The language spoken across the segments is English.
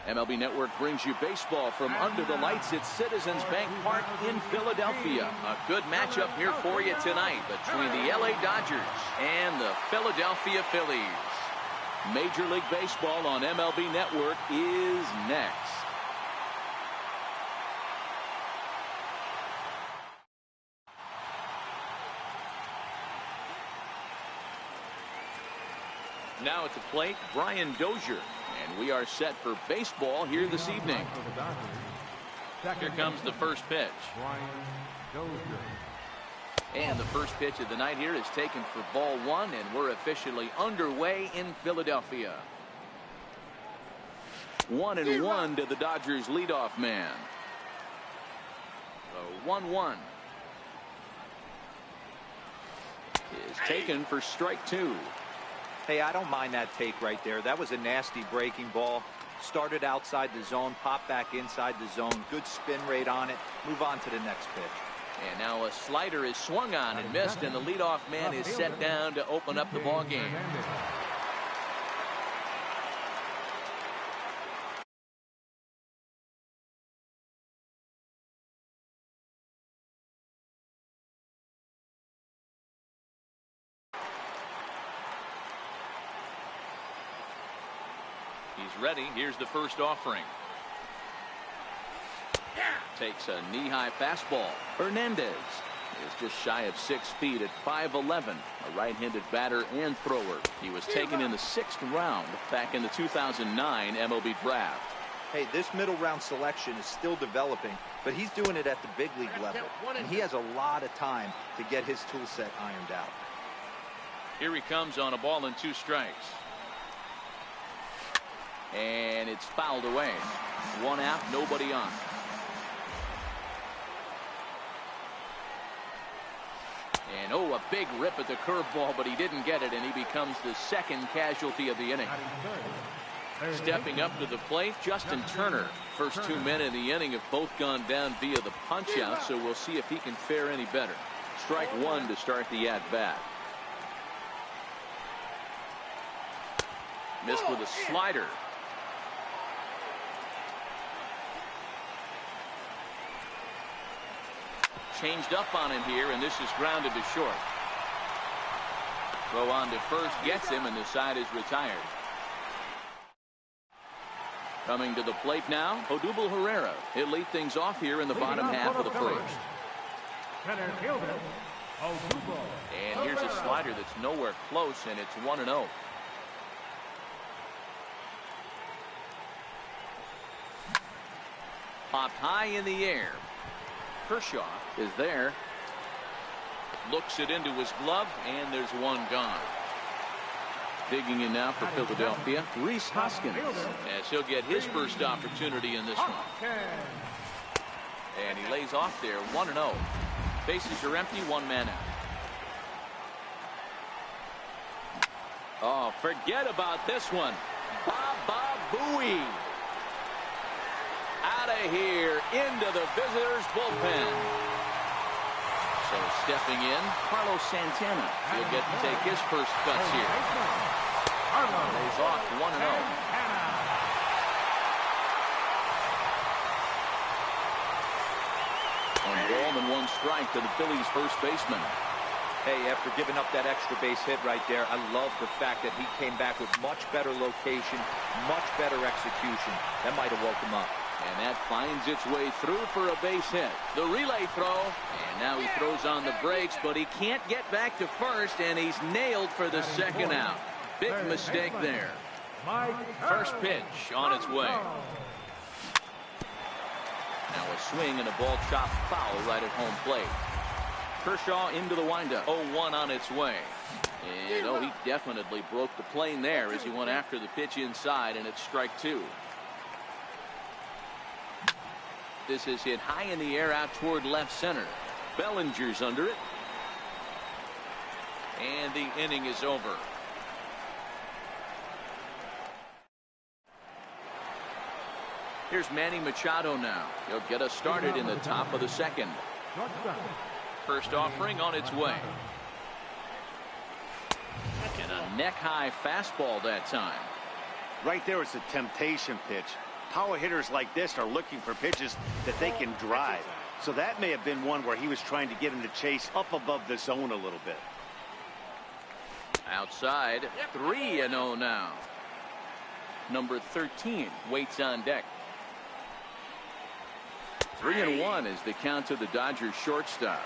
MLB Network brings you baseball from under the lights at Citizens Bank Park in Philadelphia. A good matchup here for you tonight between the LA Dodgers and the Philadelphia Phillies. Major League Baseball on MLB Network is next. Now at the plate, Brian Dozier. And we are set for baseball here this evening. Here comes the first pitch. And the first pitch of the night here is taken for ball one, and we're officially underway in Philadelphia. 1-1 to the Dodgers leadoff man. The 1-1 is taken for strike two. Hey, I don't mind that take right there. That was a nasty breaking ball. Started outside the zone, popped back inside the zone. Good spin rate on it. Move on to the next pitch. And now a slider is swung on and missed, and the leadoff man is set down to open up the ball game. He's ready. Here's the first offering. Takes a knee-high fastball. Hernandez is just shy of 6 feet at 5'11", a right-handed batter and thrower. He was taken in the 6th round back in the 2009 MLB draft. Hey, this middle round selection is still developing, but he's doing it at the big league level, and he has a lot of time to get his tool set ironed out. Here he comes on a ball and 2 strikes. And it's fouled away. 1 out, nobody on. And oh, a big rip at the curveball, but he didn't get it, and he becomes the second casualty of the inning. Stepping up to the plate, Justin Turner. First 2 men in the inning have both gone down via the punch out, so we'll see if he can fare any better. Strike one to start the at bat. Missed with a slider. Changed up on him here, and this is grounded to short. Throw on to first gets him, and the side is retired. Coming to the plate now, Odubel Herrera. He'll lead things off here in the bottom half of the first. And here's a slider that's nowhere close, and it's 1-0. Popped high in the air. Kershaw is there. Looks it into his glove, and there's one gone. Digging in now for Philadelphia, Rhys Hoskins, as he'll get his first opportunity in this one. And he lays off there, 1-0. Bases are empty, 1 man out. Oh, forget about this one. Baba Booey. Out of here into the visitors' bullpen. So stepping in, Carlos Santana. He'll get to take his first cuts here. Lays off 1-0. One ball and 1 strike to the Phillies' first baseman. Hey, after giving up that extra base hit right there, I love the fact that he came back with much better location, much better execution. That might have woke him up. And that finds its way through for a base hit. The relay throw. And now he throws on the brakes, but he can't get back to first, and he's nailed for the second out. Big mistake there. First pitch on its way. Now a swing and a ball chopped foul right at home plate. Kershaw into the windup. 0-1 on its way. And oh, he definitely broke the plane there as he went after the pitch inside, and it's strike 2. This is hit high in the air out toward left center. Bellinger's under it. And the inning is over. Here's Manny Machado now. He'll get us started in the top of the second. First offering on its way. And a neck-high fastball that time. Right there, it's a temptation pitch. Power hitters like this are looking for pitches that they can drive. So that may have been one where he was trying to get him to chase up above the zone a little bit. Outside, 3-0 now. Number 13 waits on deck. 3-1 is the count to the Dodgers shortstop.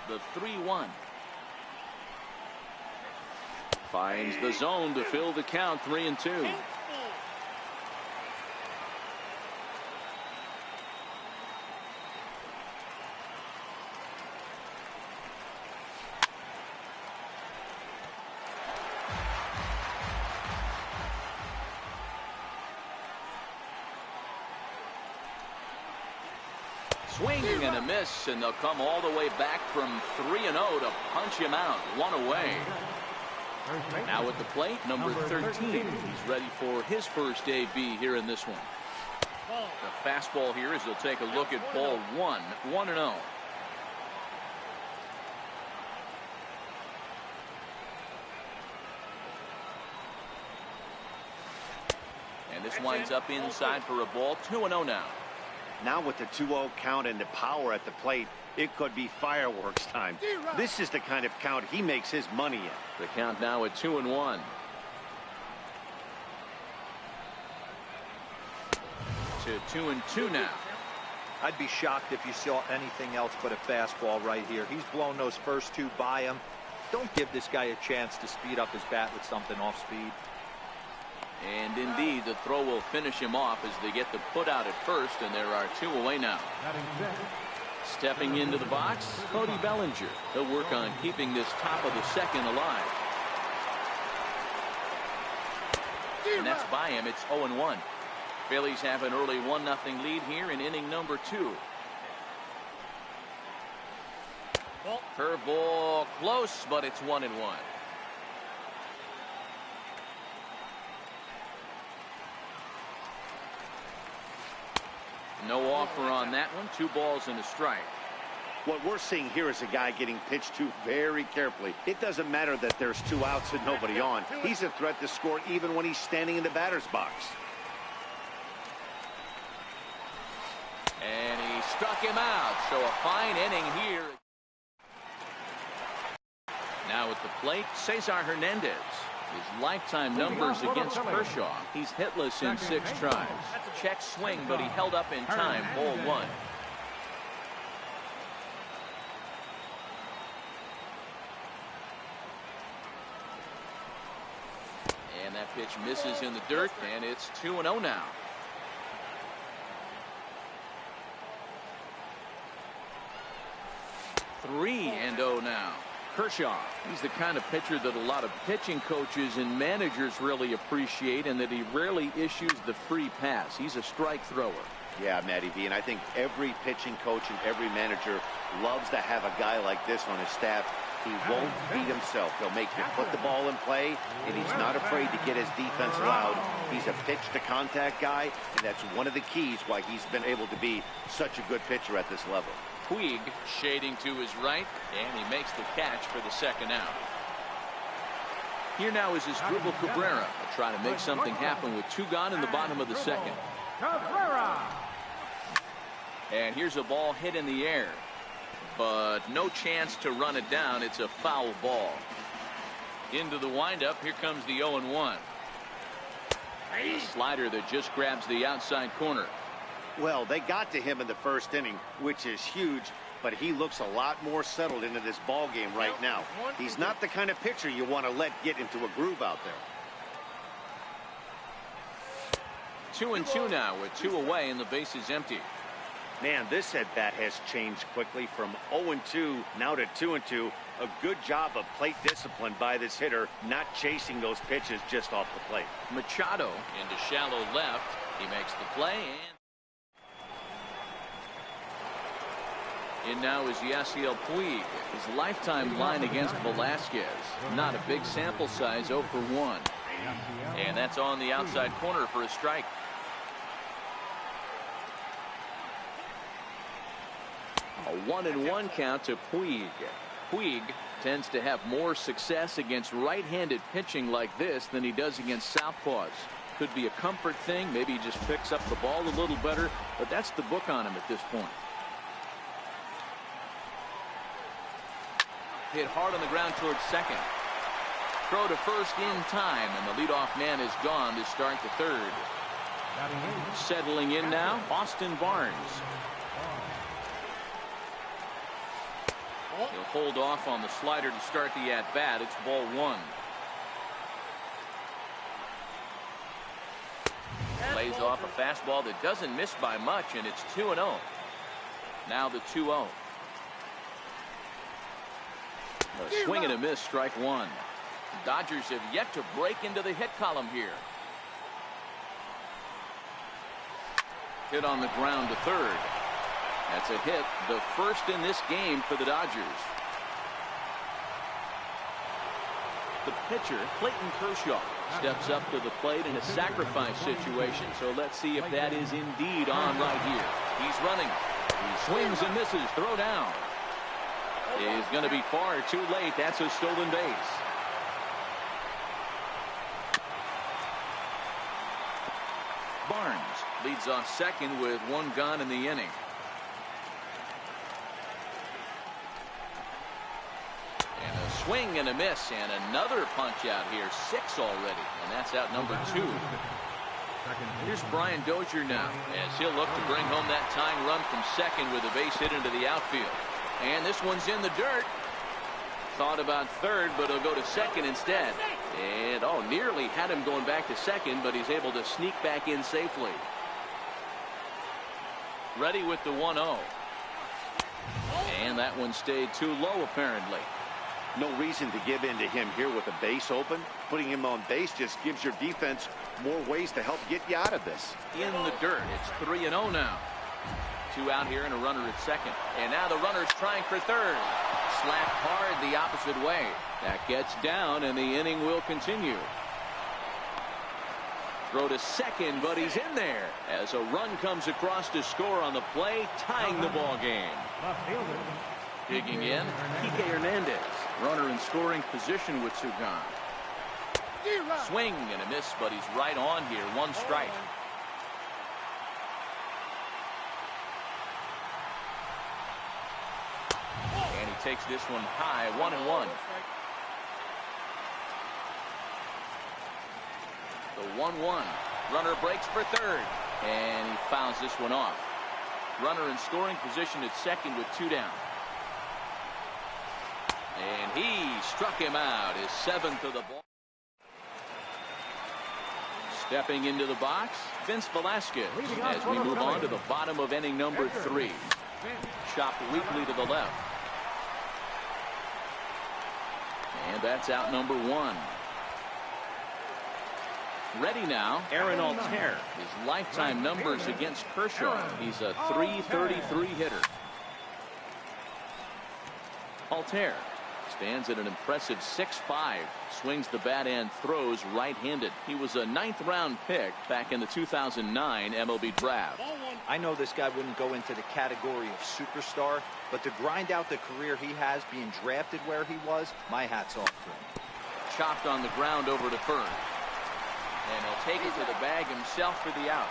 The 3-1 finds the zone to fill the count. 3-2. Swinging and a miss, and they'll come all the way back from 3-0 to punch him out. One away. Now at the plate, number 13. He's ready for his first AB here in this one. The fastball here as he'll take a look at ball 1. 1-0. And this winds up inside for a ball. 2-0 now. Now with the 2-0 count and the power at the plate, it could be fireworks time. This is the kind of count he makes his money in. The count now at 2-1. To 2-2 now. I'd be shocked if you saw anything else but a fastball right here. He's blown those first two by him. Don't give this guy a chance to speed up his bat with something off speed. And indeed, the throw will finish him off as they get the put out at first, and there are 2 away now. Stepping into the box, Cody Bellinger. He'll work on keeping this top of the second alive. And that's by him. It's 0-1. Phillies have an early 1-0 lead here in inning number 2. Curveball close, but it's 1-1. No offer on that one. 2 balls and a strike. What we're seeing here is a guy getting pitched to very carefully. It doesn't matter that there's 2 outs and nobody on. He's a threat to score even when he's standing in the batter's box. And he struck him out. So a fine inning here. Now at the plate, Cesar Hernandez. His lifetime numbers against Kershaw. He's hitless in 6 tries. Check swing, but he held up in time. Ball 1. And that pitch misses in the dirt, and it's 2-0 now. Three and 0 now. Kershaw, he's the kind of pitcher that a lot of pitching coaches and managers really appreciate, and that he rarely issues the free pass. He's a strike thrower. Yeah, Matty V, and I think every pitching coach and every manager loves to have a guy like this on his staff. He won't beat himself. He'll make you put the ball in play, and he's not afraid to get his defense loud. He's a pitch-to-contact guy, and that's one of the keys why he's been able to be such a good pitcher at this level. Puig shading to his right, and he makes the catch for the second out. Here now is his Dribble Cabrera, trying to make something happen with 2 gone in the bottom of the second. Cabrera. And here's a ball hit in the air, but no chance to run it down. It's a foul ball. Into the windup, here comes the 0-1. A slider that just grabs the outside corner. Well, they got to him in the first inning, which is huge, but he looks a lot more settled into this ball game right now. He's not the kind of pitcher you want to let get into a groove out there. 2-2 now with 2 away and the base is empty. Man, this at-bat has changed quickly from 0-2 now to 2-2. A good job of plate discipline by this hitter, not chasing those pitches just off the plate. Machado into shallow left. He makes the play, and In now is Yasiel Puig. His lifetime line against Velasquez. Not a big sample size, 0 for 1. And that's on the outside corner for a strike. A 1-1 count to Puig. Puig tends to have more success against right-handed pitching like this than he does against southpaws. Could be a comfort thing. Maybe he just picks up the ball a little better, but that's the book on him at this point. Hit hard on the ground towards second. Throw to first in time, and the leadoff man is gone to start the third. Settling in now, Austin Barnes. He'll hold off on the slider to start the at-bat. It's ball 1. Lays off a fastball that doesn't miss by much, and it's 2-0. Now the 2-0. A swing and a miss, strike 1. Dodgers have yet to break into the hit column here. Hit on the ground to third. That's a hit, the first in this game for the Dodgers. The pitcher, Clayton Kershaw, steps up to the plate in a sacrifice situation. So let's see if that is indeed on right here. He's running. He swings and misses. Throw down. Is going to be far too late. That's a stolen base. Barnes leads off second with 1 gone in the inning. And a swing and a miss, and another punch out here. 6 already, and that's out number 2. Here's Brian Dozier now, as he'll look to bring home that tying run from second with a base hit into the outfield. And this one's in the dirt. Thought about third, but he'll go to second instead. And nearly had him going back to second, but he's able to sneak back in safely. Ready with the 1-0. And that one stayed too low apparently. No reason to give in to him here with the base open. Putting him on base just gives your defense more ways to help get you out of this. In the dirt. It's 3-0 now. 2 out here and a runner at second. And now the runner's trying for third. Slapped hard the opposite way. That gets down, and the inning will continue. Throw to second, but he's in there as a run comes across to score on the play, tying the ball game. Digging in, Kike Hernandez. Runner in scoring position with 2 gone. Swing and a miss, but he's right on here. 1 strike. And he takes this one high. 1-1. The 1-1. Runner breaks for third, and he fouls this one off. Runner in scoring position at second with 2 down. And he struck him out, his 7th of the ball. Stepping into the box, Vince Velasquez, as we move on to the bottom of inning number 3. Chopped weakly to the left. And that's out number 1. Ready now, Aaron Altair. His lifetime numbers against Kershaw. He's a .333 hitter. Altair stands at an impressive 6'5". Swings the bat and throws right-handed. He was a 9th-round pick back in the 2009 MLB draft. I know this guy wouldn't go into the category of superstar, but to grind out the career he has being drafted where he was, my hat's off to him. Chopped on the ground over to first. And he'll take it to the bag himself for the out.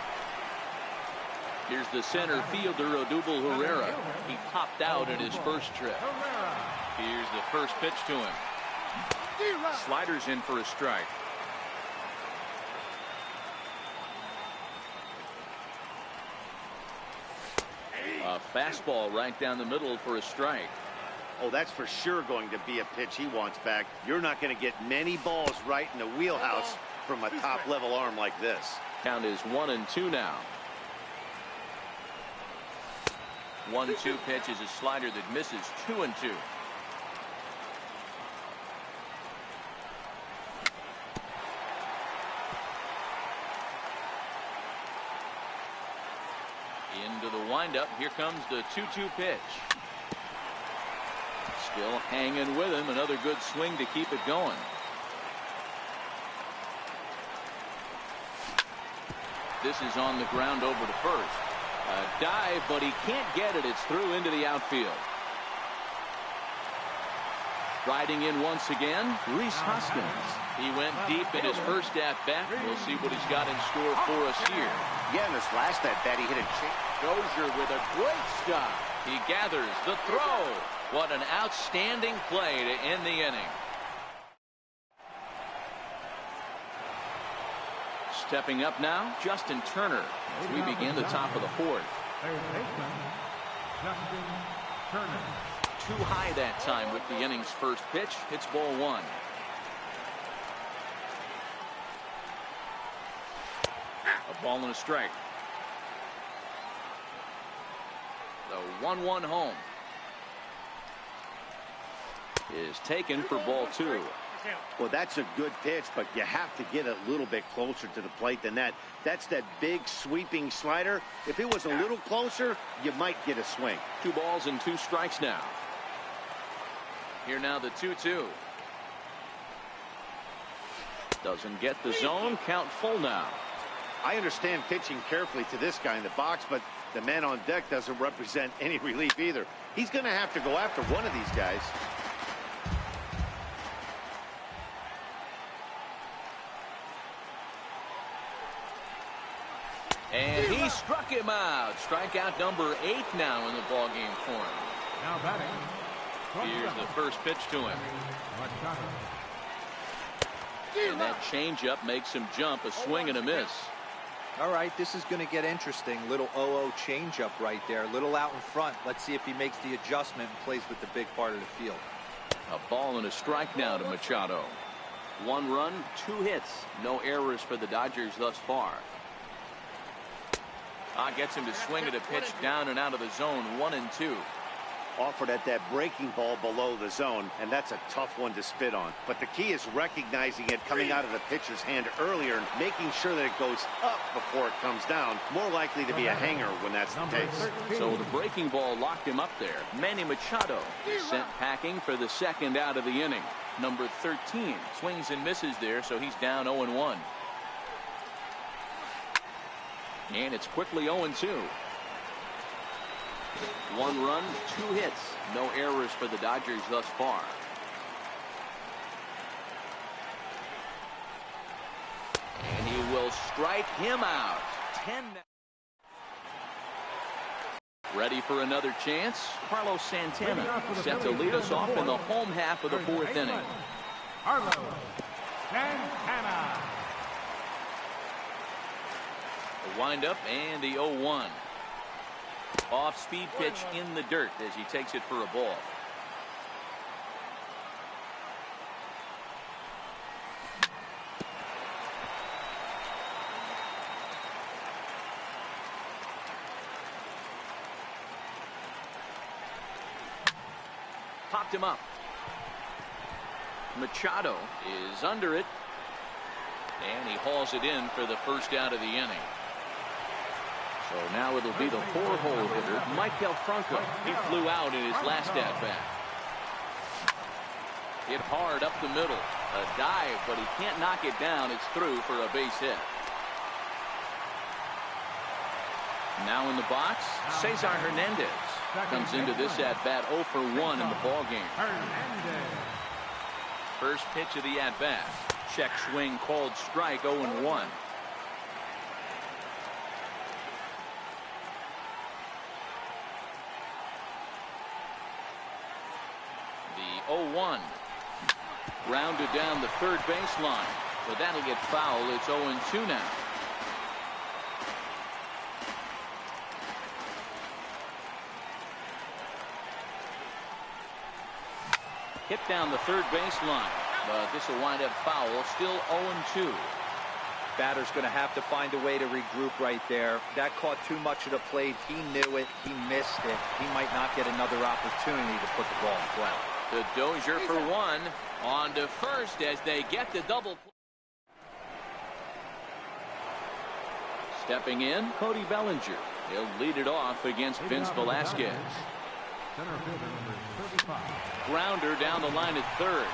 Here's the center fielder, Odubel Herrera. He popped out at his first trip. Here's the first pitch to him. Sliders in for a strike. A fastball right down the middle for a strike. Oh, that's for sure going to be a pitch he wants back. You're not going to get many balls right in the wheelhouse from a top-level arm like this. Count is 1-2 now. 1-2 pitch is a slider that misses. 2-2. Into the windup. Here comes the 2-2 pitch. Still hanging with him. Another good swing to keep it going. This is on the ground over to first. A dive, but he can't get it. It's through into the outfield. Riding in once again, Rhys Hoskins. He went deep in his first at-bat. We'll see what he's got in store for us here. Yeah, in this last at-bat, he hit a change. Dozier with a great stop. He gathers the throw. What an outstanding play to end the inning. Stepping up now, Justin Turner, as we begin the top of the fourth. Justin Turner. Too high that time with the inning's first pitch. It's ball one. A ball and a strike. The 1-1 home is taken for ball two. Well, that's a good pitch, but you have to get a little bit closer to the plate than that. That's that big sweeping slider. If it was a little closer, you might get a swing. 2 balls and 2 strikes now. Here now the 2-2. Doesn't get the zone. Count full now. I understand pitching carefully to this guy in the box, but the man on deck doesn't represent any relief either. He's going to have to go after one of these guys. And he struck him out. Strikeout number 8 now in the ballgame for him. Now batting. Here's the first pitch to him. And that changeup makes him jump. A swing and a miss. All right, this is going to get interesting. Little 0-0 changeup right there. Little out in front. Let's see if he makes the adjustment and plays with the big part of the field. A ball and a strike now to Machado. 1 run, 2 hits. No errors for the Dodgers thus far. Gets him to swing at a pitch down and out of the zone. 1-2. Offered at that breaking ball below the zone, and that's a tough one to spit on. But the key is recognizing it coming out of the pitcher's hand earlier and making sure that it goes up before it comes down. More likely to be a hanger when that's the case. So the breaking ball locked him up there. Manny Machado is sent packing for the second out of the inning. Number 13 swings and misses there, so he's down 0-1. And it's quickly 0-2. 1 run, 2 hits. No errors for the Dodgers thus far. And he will strike him out. 10. Ready for another chance. Carlos Santana set to lead us off in the home half of the 4th inning. Carlos Santana. The windup and the 0-1. Off-speed pitch in the dirt as he takes it for a ball. Popped him up. Machado is under it. And he hauls it in for the first out of the inning. So now it'll be the 4-hole hitter, Maikel Franco. He flew out in his last at-bat. Hit hard up the middle. A dive, but he can't knock it down. It's through for a base hit. Now in the box, Cesar Hernandez comes into this at-bat 0 for 1 in the ballgame. First pitch of the at-bat. Check swing called strike, 0-1. The 0-1. Rounded down the third baseline. But that'll get foul. It's 0-2 now. Hit down the third baseline. But this will wind up foul. Still 0-2. Batter's going to have to find a way to regroup right there. That caught too much of the plate. He knew it. He missed it. He might not get another opportunity to put the ball in play. The Dozier for 1. On to first as they get the double play. Stepping in, Cody Bellinger. He'll lead it off against Vince Velasquez. Center fielder number 35. Grounder down the line at third.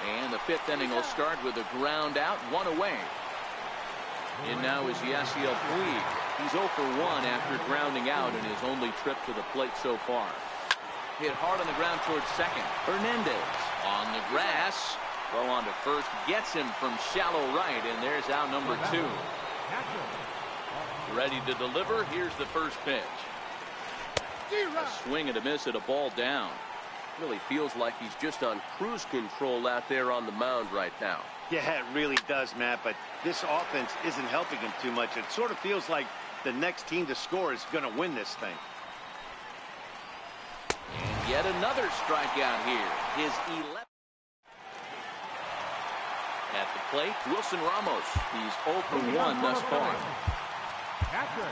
And the fifth inning will start with a ground out, one away. And now is Yasiel Puig. He's 0 for 1 after grounding out in his only trip to the plate so far. Hit hard on the ground towards second. Hernandez on the grass. Throw on to first. Gets him from shallow right. And there's out number 2. Ready to deliver. Here's the first pitch. A swing and a miss at a ball down. Really feels like he's just on cruise control out there on the mound right now. Yeah, it really does, Matt, but this offense isn't helping him too much. It sort of feels like the next team to score is going to win this thing. And yet another strikeout here. His 11th. At the plate, Wilson Ramos. He's 0 for 1 thus far. Catcher,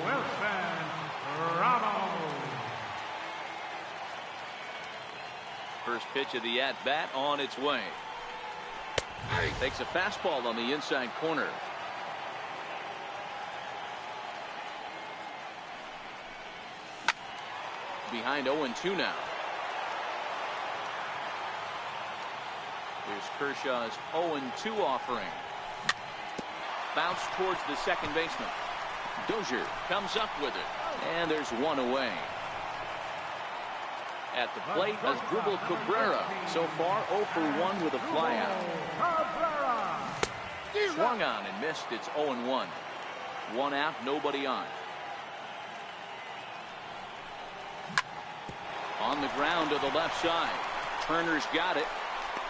Wilson Ramos. First pitch of the at-bat on its way. Takes a fastball on the inside corner. Behind 0-2 now. Here's Kershaw's 0-2 offering. Bounce towards the second baseman. Dozier comes up with it. And there's one away. At the plate, Asdrubal Cabrera. So far, 0 for 1 with a flyout. Swung on and missed. It's 0-1. One out, nobody on. On the ground to the left side. Turner's got it.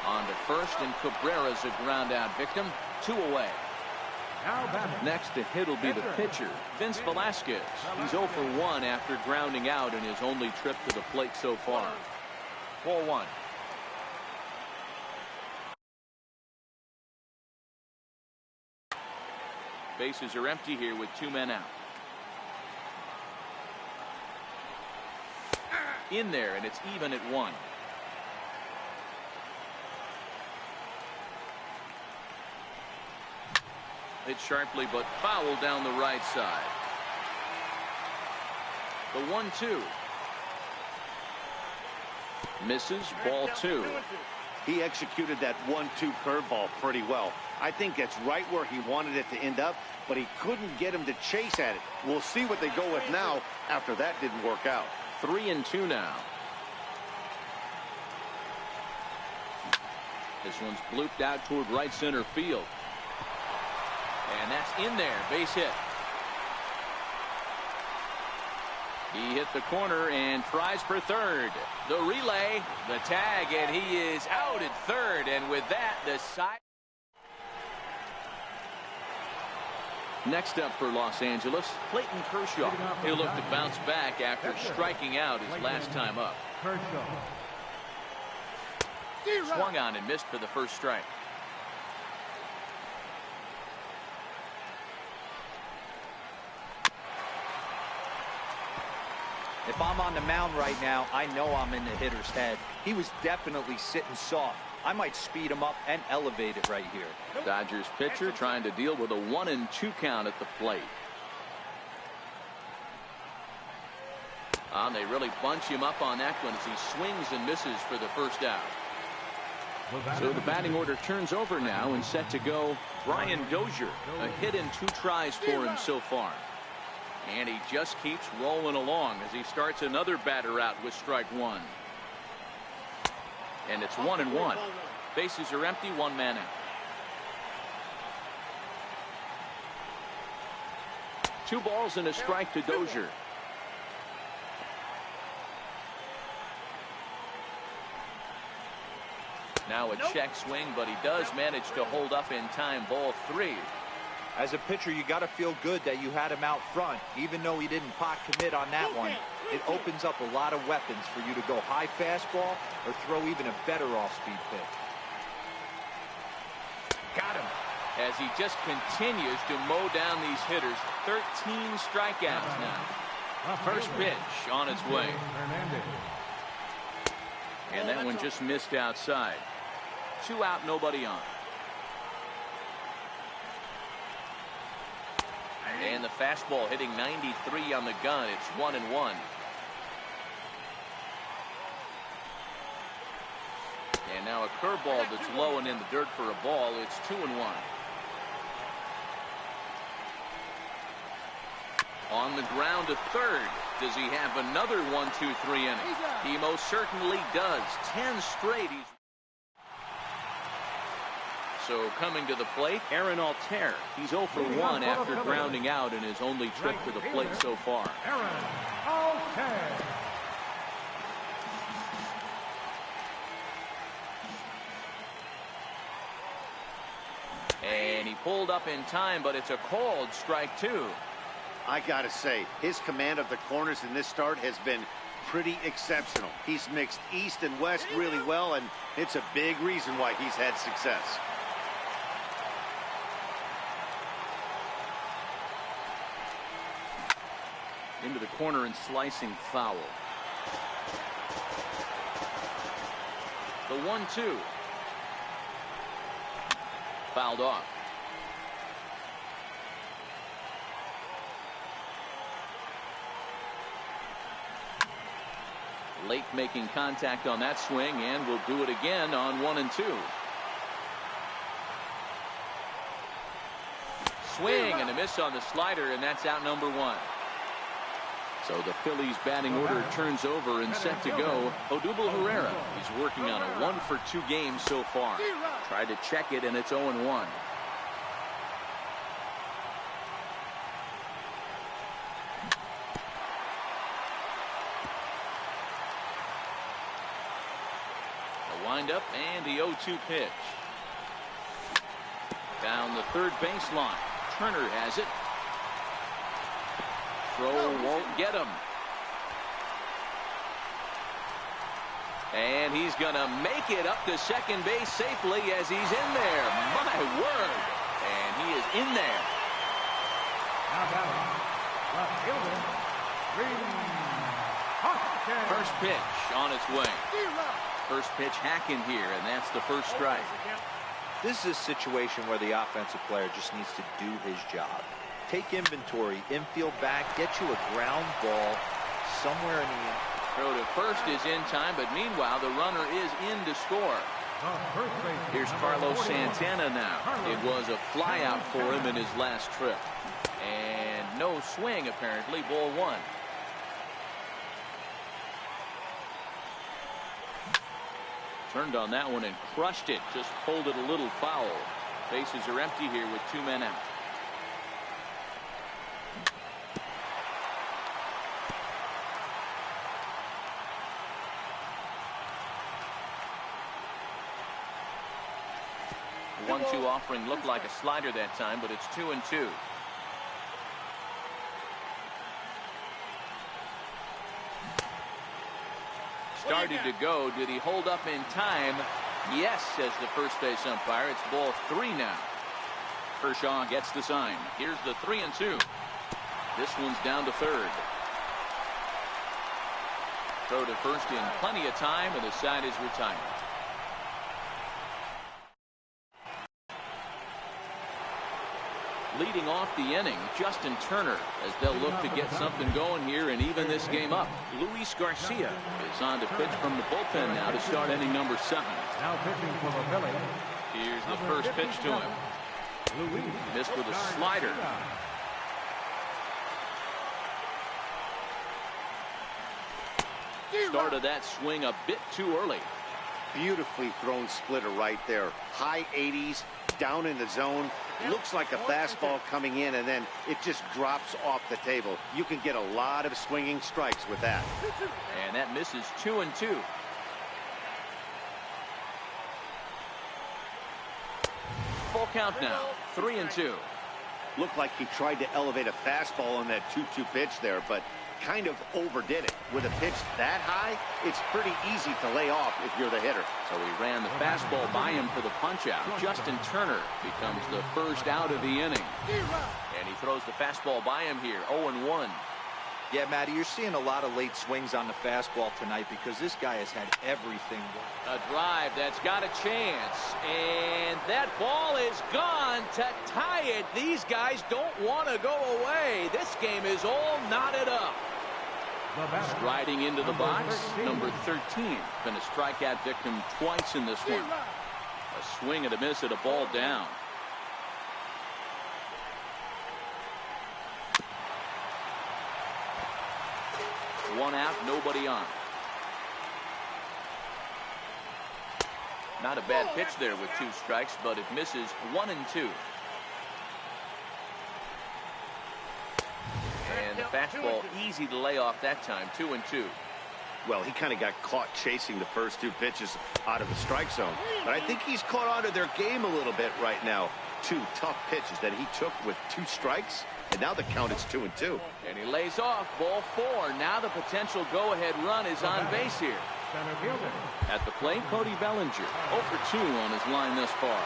On to first, and Cabrera's a ground out victim. 2 away. Next to hit will be the pitcher, Vince Velasquez. He's 0 for 1 after grounding out in his only trip to the plate so far. 4-1. Bases are empty here with 2 men out. In there, and it's even at 1. Hit sharply, but foul down the right side. The 1-2. Misses, ball 2. He executed that 1-2 curveball pretty well. I think that's right where he wanted it to end up, but he couldn't get him to chase at it. We'll see what they go with now after that didn't work out. 3-2 now. This one's blooped out toward right center field. And that's in there. Base hit. He hit the corner and tries for third. The relay, the tag, and he is out at third. And with that, the side. Next up for Los Angeles, Clayton Kershaw. He'll look to bounce back after striking out his last time up. Swung on and missed for the first strike. If I'm on the mound right now, I know I'm in the hitter's head. He was definitely sitting soft. I might speed him up and elevate it right here. Dodgers pitcher trying to deal with a 1-2 count at the plate. They really bunch him up on that one as he swings and misses for the first out. So the batting order turns over now and set to go Brian Dozier. A hit and 2 tries for him so far. And he just keeps rolling along as he starts another batter out with strike 1. And it's 1-1. Bases are empty, 1 man out. 2 balls and a strike to Dozier. Now a check swing, but he does manage to hold up in time. Ball 3. As a pitcher, you got to feel good that you had him out front, even though he didn't pot commit on that one. It opens up a lot of weapons for you to go high fastball or throw even a better off-speed pitch. Got him. As he just continues to mow down these hitters. 13 strikeouts now. First pitch on its way. And that one just missed outside. 2 out, nobody on. And the fastball hitting 93 on the gun. It's 1-1. And now a curveball that's low and in the dirt for a ball. It's 2-1. On the ground to third. Does he have another 1-2-3 inning? He most certainly does. 10 straight. So coming to the plate, Aaron Altair. He's 0 for 1 after grounding out in his only trip to the plate so far. Aaron Altair. And he pulled up in time, but it's a called strike 2. I gotta say, his command of the corners in this start has been pretty exceptional. He's mixed east and west really well, and it's a big reason why he's had success. Into the corner and slicing foul. The 1-2. Fouled off. Lake making contact on that swing, and will do it again on 1-2. Swing and a miss on the slider, and that's out number 1. So the Phillies batting order turns over and set to go. Odubel Herrera. He's working on a 1 for 2 games so far. Tried to check it, and it's 0-1. Windup and the 0-2 pitch. Down the third baseline. Turner has it. Throw won't get him. And he's going to make it up to second base safely as he's in there. My word. And he is in there. Now batting, left fielder, First pitch on its way. First pitch hacking here, and that's the first strike. This is a situation where the offensive player just needs to do his job. Take inventory, infield back, get you a ground ball somewhere in the end. Throw to first is in time, but meanwhile the runner is in to score. Here's Carlos Santana now. It was a flyout for him in his last trip. And no swing apparently, ball 1. Turned on that one and crushed it. Just pulled it a little foul. Bases are empty here with 2 men out. The 1-2 offering looked like a slider that time, but it's 2-2. Started to go. Did he hold up in time? Yes, says the first base umpire. It's ball 3 now. Kershaw gets the sign. Here's the 3-2. This one's down to third. Throw to first in plenty of time, and the side is retired. Leading off the inning, Justin Turner, as they'll look to get something going here and even this game up. Luis Garcia is on to pitch from the bullpen now to start inning number 7. Now pitching for the Phillies. Here's the first pitch to him. Missed with a slider. Started that swing a bit too early. Beautifully thrown splitter right there. High 80s, down in the zone. Looks like a fastball coming in, and then it just drops off the table. You can get a lot of swinging strikes with that. And that misses 2-2. Full count now, 3-2. Looked like he tried to elevate a fastball on that 2-2 pitch there, but kind of overdid it. With a pitch that high, it's pretty easy to lay off if you're the hitter. So he ran the fastball by him for the punch-out. Justin Turner becomes the first out of the inning. And he throws the fastball by him here, 0-1. Yeah, Matty, you're seeing a lot of late swings on the fastball tonight because this guy has had everything. A drive that's got a chance, and that ball is gone to tie it. These guys don't want to go away. This game is all knotted up. Striding into the box, number 13. Been a strikeout victim twice in this one. A swing and a miss at a ball down. One out, nobody on. Not a bad pitch there with 2 strikes, but it misses 1 and 2. And the fastball easy to lay off that time, 2 and 2. Well, he kind of got caught chasing the first 2 pitches out of the strike zone. But I think he's caught on to their game a little bit right now. 2 tough pitches that he took with 2 strikes. And now the count is 2 and 2. And he lays off ball 4. Now the potential go-ahead run is on base here. At the plate, Cody Bellinger. 0 for 2 on his line thus far.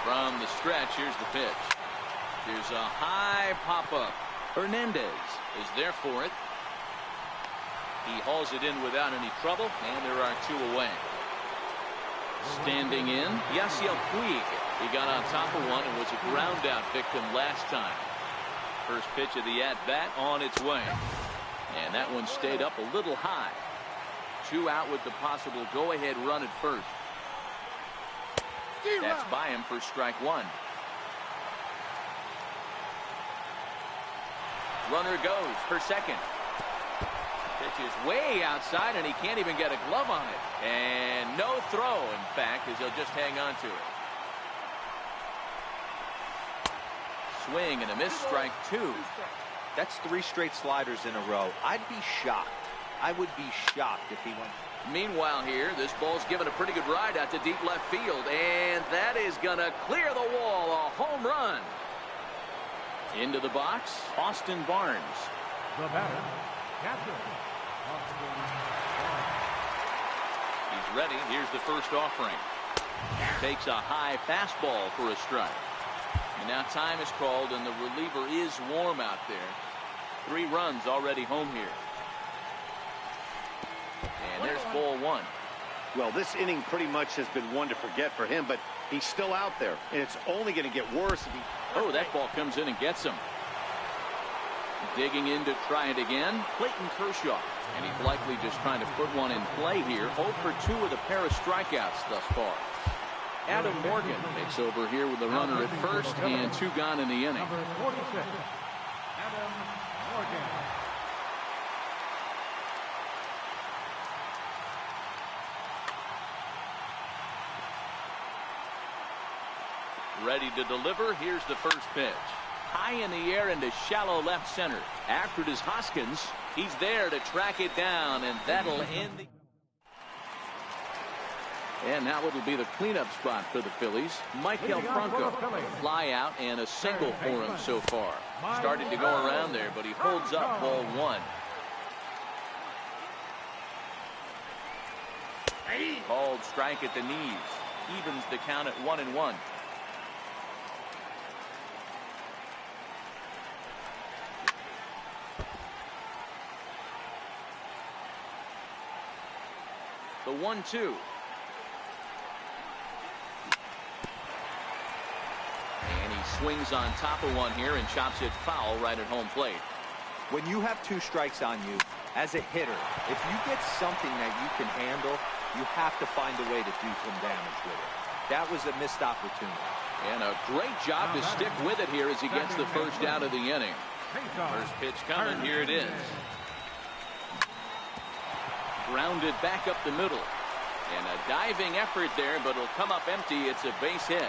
From the stretch, here's the pitch. Here's a high pop-up. Hernandez is there for it. He hauls it in without any trouble, and there are 2 away. Standing in, Yasiel Puig. He got on top of one and was a ground out victim last time. First pitch of the at-bat on its way. And that one stayed up a little high. 2 out with the possible go-ahead run at first. That's by him for strike 1. Runner goes for second. Pitch is way outside, and he can't even get a glove on it. And no throw, in fact, as he'll just hang on to it. Swing and a miss, strike 2. That's 3 straight sliders in a row. I'd be shocked. I would be shocked if he went. Meanwhile here, this ball's given a pretty good ride out to deep left field, and that is going to clear the wall. A home run. Into the box, Austin Barnes. The batter, catcher, Austin Barnes. He's ready. Here's the first offering. Takes a high fastball for a strike. And now time is called, and the reliever is warm out there. 3 runs already home here. And there's ball 1. Well, this inning pretty much has been one to forget for him, but he's still out there, and it's only going to get worse if he... Oh, that ball comes in and gets him. Digging in to try it again, Clayton Kershaw. And he's likely just trying to put one in play here. 0 for 2 with a pair of strikeouts thus far. Adam Morgan takes over here with the runner at first and 2 gone in the inning. Number 46, Adam Morgan. Ready to deliver. Here's the first pitch. High in the air into shallow left center. After it is Hoskins. He's there to track it down, and that'll end the... And now it'll be the cleanup spot for the Phillies. Michael Franco. Fly out and a single for him so far. Started to go around there, but he holds up ball 1. Called strike at the knees. Evens the count at 1-1. The 1-2. Swings on top of one here and chops it foul right at home plate. When you have 2 strikes on you, as a hitter, if you get something that you can handle, you have to find a way to do some damage with it. That was a missed opportunity. And a great job to stick with it here as he gets the first out of the inning. First pitch coming. Here it is. Grounded back up the middle. And a diving effort there, but it'll come up empty. It's a base hit.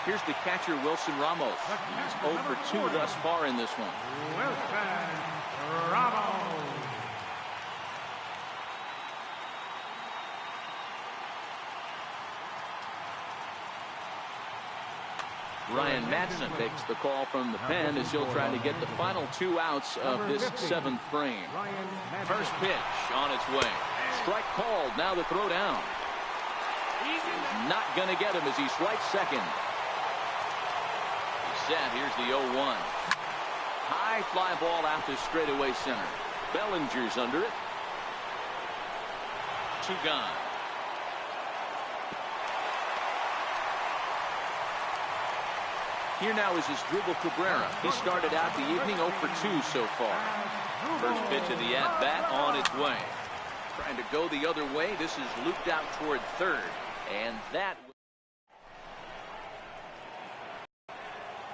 Here's the catcher, Wilson Ramos. He's 0 for 2 thus far in this one. Wilson Ramos. Ryan Madsen takes the call from the pen as he'll try to get the final 2 outs of this 7th frame. First pitch on its way. Strike called. Now the throw down. He's not going to get him as he strikes second. Set. Here's the 0-1. High fly ball out to straightaway center. Bellinger's under it. 2 gone. Here now is Asdrubal Cabrera. He started out the evening 0 for 2 so far. First pitch of the at-bat on its way. Trying to go the other way. This is looped out toward third. And that...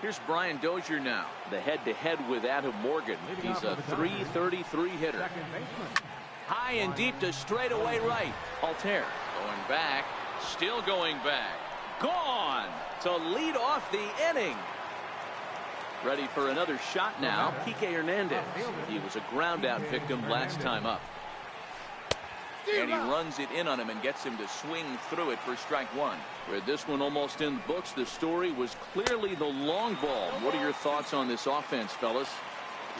Here's Brian Dozier now. The head-to-head with Adam Morgan. He's a .333 hitter. High and deep to straightaway right. Altair going back. Still going back. Gone to lead off the inning. Ready for another shot now. Kike Hernandez. He was a ground out victim last time up. And he runs it in on him and gets him to swing through it for strike 1. With this one almost in the books, the story was clearly the long ball. What are your thoughts on this offense, fellas?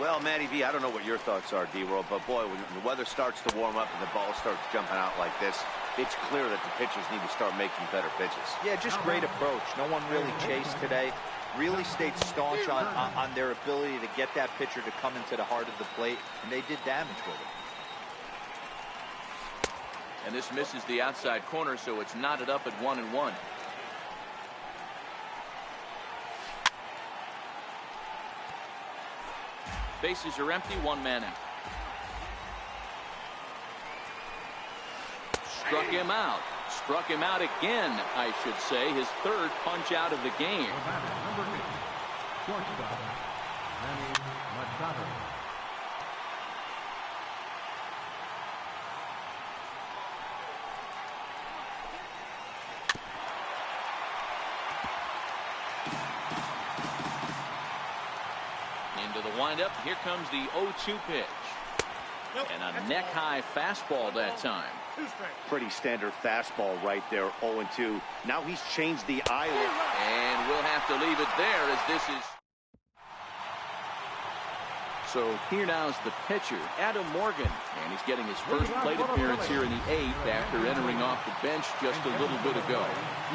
Well, Matty V, I don't know what your thoughts are, D-Roll, but boy, when the weather starts to warm up and the ball starts jumping out like this, it's clear that the pitchers need to start making better pitches. Yeah, just great approach. No one really chased today. Really stayed staunch on their ability to get that pitcher to come into the heart of the plate, and they did damage with it. And this misses the outside corner, so it's knotted up at 1-1. Bases are empty, 1 man out. Struck him out. Struck him out again, I should say. His 3rd punch out of the game. Number 8, shortstop, Manny Machado. Into the windup. Here comes the 0-2 pitch. And a neck-high fastball that time. Pretty standard fastball right there, 0-2. Now he's changed the island. And we'll have to leave it there as this is. So here now is the pitcher, Adam Morgan. And he's getting his first plate appearance here in the 8th after entering off the bench just a little bit ago.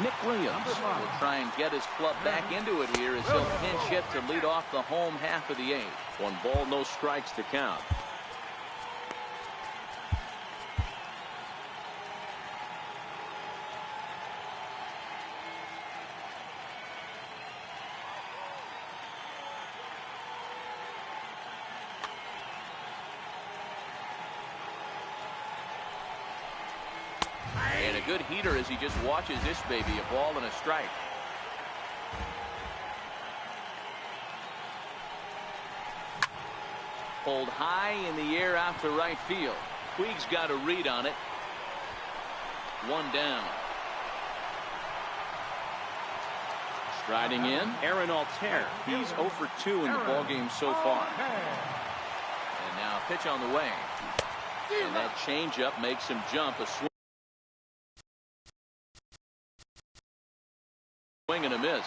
Nick Williams will try and get his club back into it here as he'll pinch hit to lead off the home half of the 8th. 1 ball, no strikes to count. And a good heater as he just watches this baby, a ball and a strike. Pulled high in the air out to right field. Puig's got a read on it. 1 down. Striding in, Aaron Altair. He's 0 for 2 in the ballgame so far. And now pitch on the way. And that changeup makes him jump. A swing and a miss.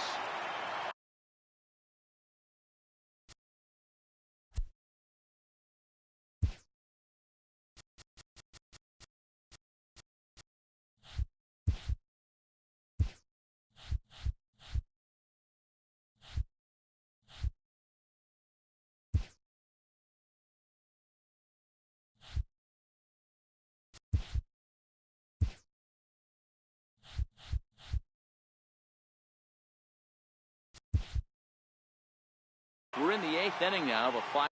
We're in the 8th inning now of a 5.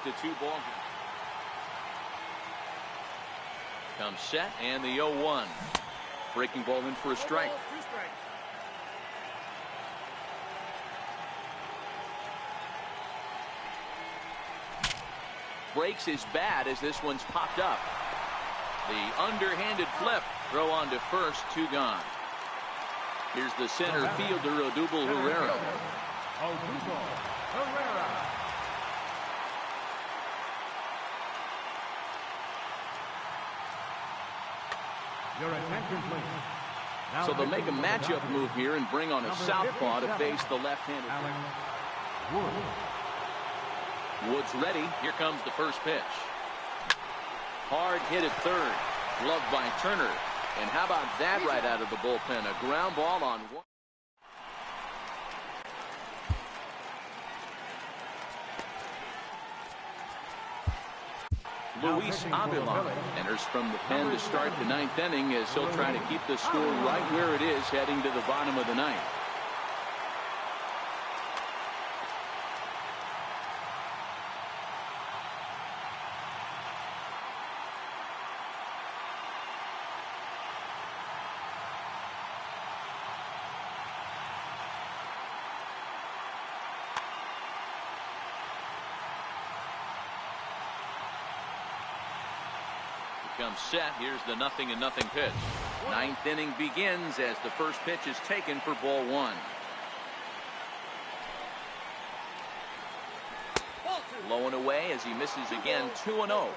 To 2 ball game. Comes set and the 0-1. Breaking ball in for a strike. Breaks his bat as this one's popped up. The underhanded flip. Throw on to first. 2 gone. Here's the center fielder, Odubel Herrera. Odubel Herrera. Your attention, please. Now So they'll make a pitching for the matchup Dodgers, move here and bring on a number southpaw to 57, face the left-handed. Alex Wood. Woods ready. Here comes the first pitch. Hard hit at third. Gloved by Turner. And how about that right out of the bullpen? A ground ball on one. Luis Avila enters from the pen to start the ninth inning as he'll try to keep the score right where it is heading to the bottom of the ninth. Comes set. Here's the 0-0 pitch. Ninth inning begins as the first pitch is taken for ball one. Low and away as he misses again. 2-0.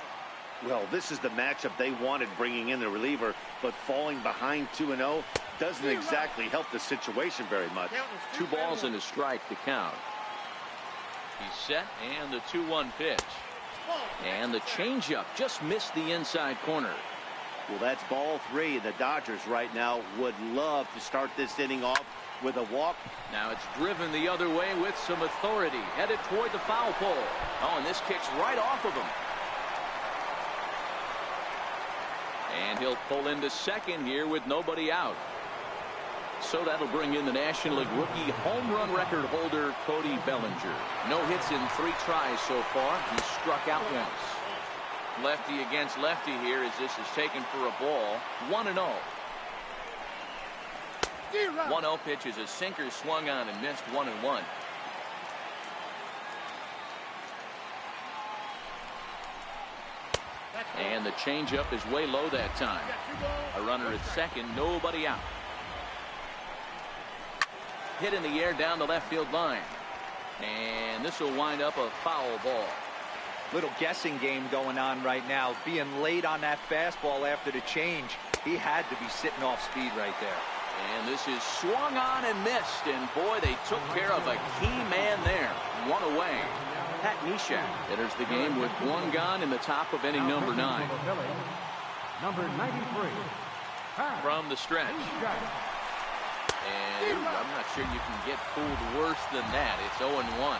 Well, this is the matchup they wanted, bringing in the reliever, but falling behind 2-0 doesn't exactly help the situation very much. 2 balls and a strike to count. He's set, and the 2-1 pitch. And the changeup just missed the inside corner. Well, that's ball 3. The Dodgers right now would love to start this inning off with a walk. Now it's driven the other way with some authority, headed toward the foul pole. Oh, and this kicks right off of him. And he'll pull into second here with nobody out. So that'll bring in the National League rookie home run record holder Cody Bellinger. No hits in 3 tries so far. He struck out once. Lefty against lefty here as this is taken for a ball. 1-0. 1-0 pitch is a sinker swung on and missed. 1-1. And the changeup is way low that time. A runner at second, nobody out. Hit in the air down the left field line. And this will wind up a foul ball. Little guessing game going on right now. Being late on that fastball after the change. He had to be sitting off speed right there. And this is swung on and missed. And boy, they took care of a key man there. 1 away. Pat Neshek enters the game with 1 gone in the top of inning number 9. Number 93. From the stretch. And I'm not sure you can get fooled worse than that. It's 0-1.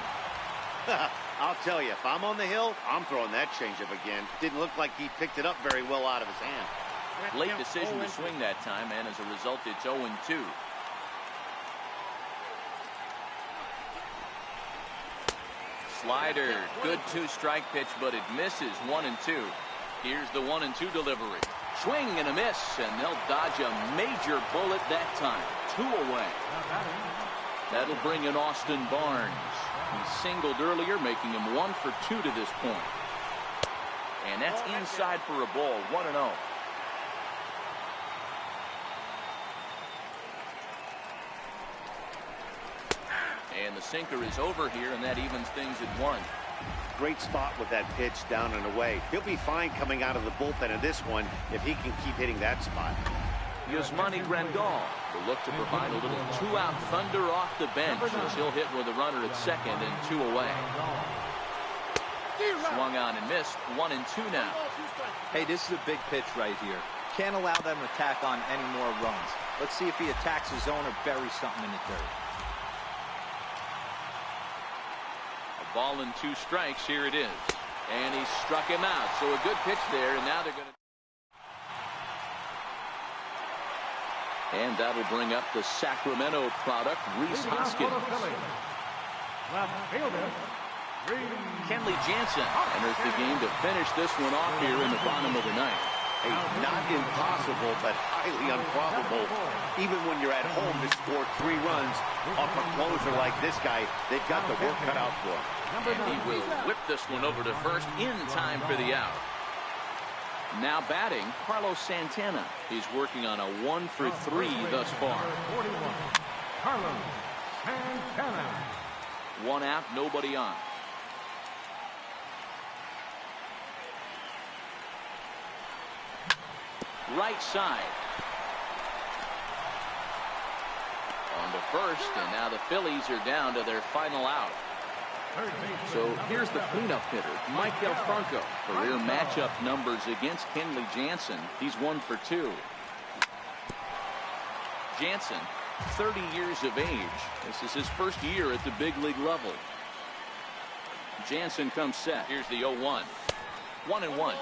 I'll tell you, if I'm on the hill, I'm throwing that changeup again. Didn't look like he picked it up very well out of his hand. Late decision to swing that time, and as a result, it's 0-2. Slider, good 2-strike pitch, but it misses. 1-2. Here's the 1-2 delivery. Swing and a miss, and they'll dodge a major bullet that time. 2 away. That'll bring in Austin Barnes. He singled earlier, making him 1 for 2 to this point. And that's inside for a ball. 1-0. And the sinker is over here, and that evens things at 1. Great spot with that pitch down and away. He'll be fine coming out of the bullpen in this one if he can keep hitting that spot. Yasmani Grandal will look to provide a little 2-out thunder off the bench as he'll hit with a runner at second and 2 away. Swung on and missed. 1-2 now. Hey, this is a big pitch right here. Can't allow them to tack on any more runs. Let's see if he attacks his zone or buries something in the dirt. A ball and 2 strikes. Here it is. And he struck him out. So a good pitch there, and now they're going to... And that'll bring up the Sacramento product, Rhys Hoskins. Kenley Jansen enters the game to finish this one off here in the bottom of the ninth. Hey, not impossible, but highly improbable. Even when you're at home to score 3 runs off a closer like this guy, they've got the work cut out for him. And he will whip this one over to first in time for the out. Now batting, Carlos Santana. He's working on a 1 for 3 thus far. 41. Carlos Santana. 1 out, nobody on. Right side. first, and now the Phillies are down to their final out. So here's the cleanup hitter, Mike Franco. Career matchup numbers against Kenley Jansen. He's 1 for 2. Jansen, 30 years of age. This is his first year at the big league level. Jansen comes set. Here's the 0-1. 1-1.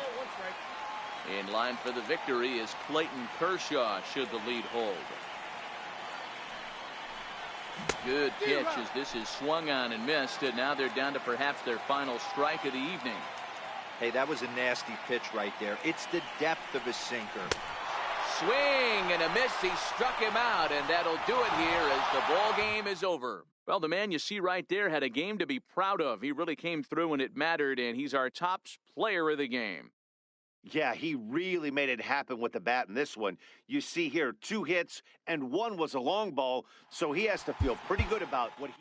In line for the victory is Clayton Kershaw, should the lead hold. Good pitch as this is swung on and missed, and now they're down to perhaps their final strike of the evening. Hey, that was a nasty pitch right there. It's the depth of a sinker. Swing and a miss. He struck him out, and that'll do it here as the ball game is over. Well, the man you see right there had a game to be proud of. He really came through when it mattered, and he's our top player of the game. Yeah, he really made it happen with the bat in this one. You see here 2 hits, and 1 was a long ball, so he has to feel pretty good about what he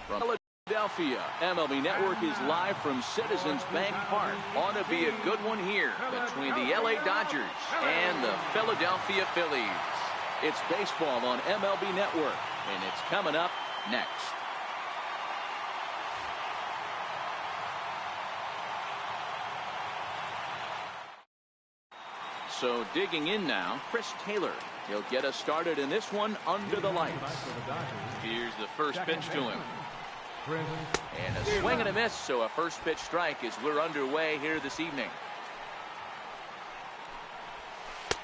From Philadelphia, MLB Network is live from Citizens Bank Park. Ought to be a good one here between the LA Dodgers and the Philadelphia Phillies. It's baseball on MLB Network, and it's coming up next. So digging in now, Chris Taylor. He'll get us started in this one under the lights. Here's the first pitch to him. And a swing and a miss, so a first pitch strike as we're underway here this evening.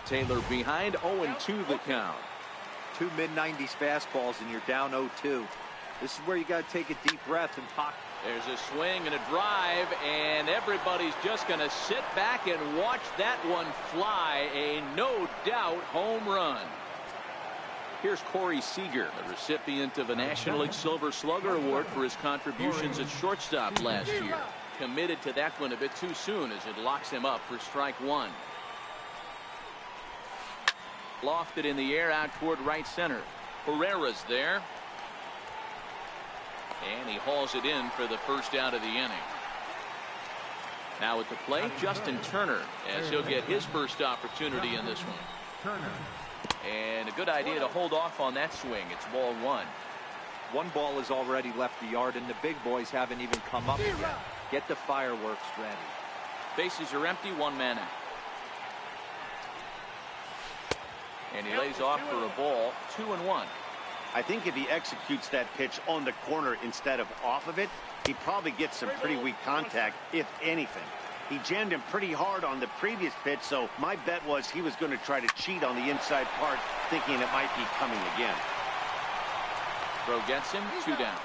Taylor behind 0-2 the count. Two mid-90s fastballs and you're down 0-2. This is where you got to take a deep breath and pop. There's a swing and a drive, and everybody's just going to sit back and watch that one fly. A no doubt home run. Here's Corey Seager, the recipient of a National League Silver Slugger Award for his contributions at shortstop last year. Committed to that one a bit too soon as it locks him up for strike one. Lofted in the air out toward right center. Herrera's there. And he hauls it in for the first out of the inning. Now at the plate, Justin Turner, as he'll get his first opportunity in this one. And a good idea to hold off on that swing. It's ball one. One ball has already left the yard, and the big boys haven't even come up yet. Get the fireworks ready. Bases are empty, one man out. And he lays off for a ball, 2-1. I think if he executes that pitch on the corner instead of off of it, he probably gets some pretty weak contact, if anything. He jammed him pretty hard on the previous pitch, so my bet was he was going to try to cheat on the inside part, thinking it might be coming again. Throw gets him, 2 down.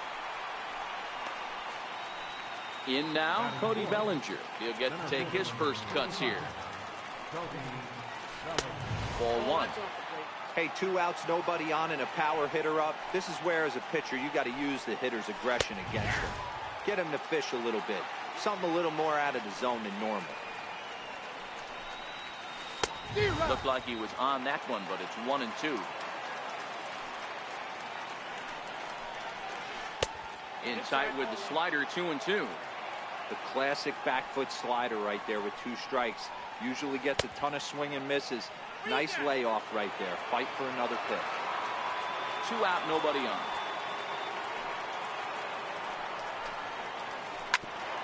In now, Cody Bellinger. He'll get to take his first cuts here. Ball one. Hey, 2 outs, nobody on, and a power hitter up. This is where, as a pitcher, you got to use the hitter's aggression against him. Get him to fish a little bit. Something a little more out of the zone than normal. Looked like he was on that one, but it's 1-2. In tight with the slider, 2-2. The classic back foot slider right there with 2 strikes. Usually gets a ton of swing and misses. Nice layoff right there. Fight for another pitch. 2 out, nobody on.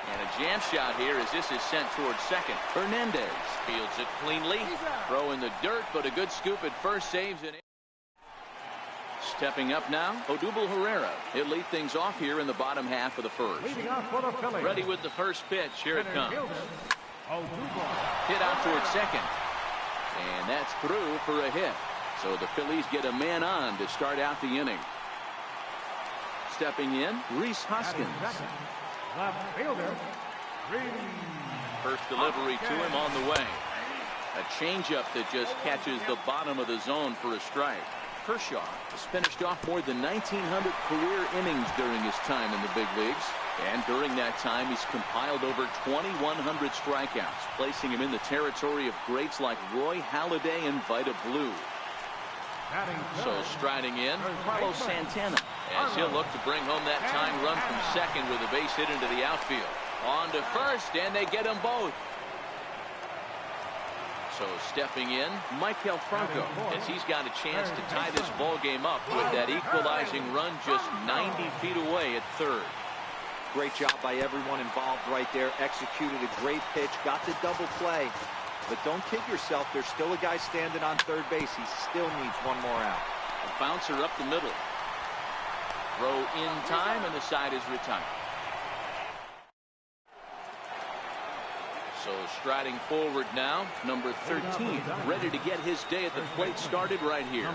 And a jam shot here as this is sent towards second. Hernandez fields it cleanly. Throw in the dirt, but a good scoop at first saves it. Stepping up now, Odubel Herrera. He'll lead things off here in the bottom half of the first. Ready with the first pitch. Here it comes. Hit out towards second. And that's through for a hit. So the Phillies get a man on to start out the inning. Stepping in, Rhys Hoskins. Left fielder, First delivery to him on the way. A changeup that just catches the bottom of the zone for a strike. Kershaw has finished off more than 1,900 career innings during his time in the big leagues. And during that time, he's compiled over 2,100 strikeouts, placing him in the territory of greats like Roy Halladay and Vida Blue. So striding in, Carlos Santana, as he'll look to bring home that tying run from second with a base hit into the outfield. On to first, and they get them both. So stepping in, Maikel Franco, as he's got a chance to tie this ball game up with that equalizing run just 90 feet away at third. Great job by everyone involved right there. Executed a great pitch, got the double play. But don't kid yourself, there's still a guy standing on third base. He still needs one more out. A bouncer up the middle. Throw in time, and the side is retired. So striding forward now, number 13, ready to get his day at the plate started right here.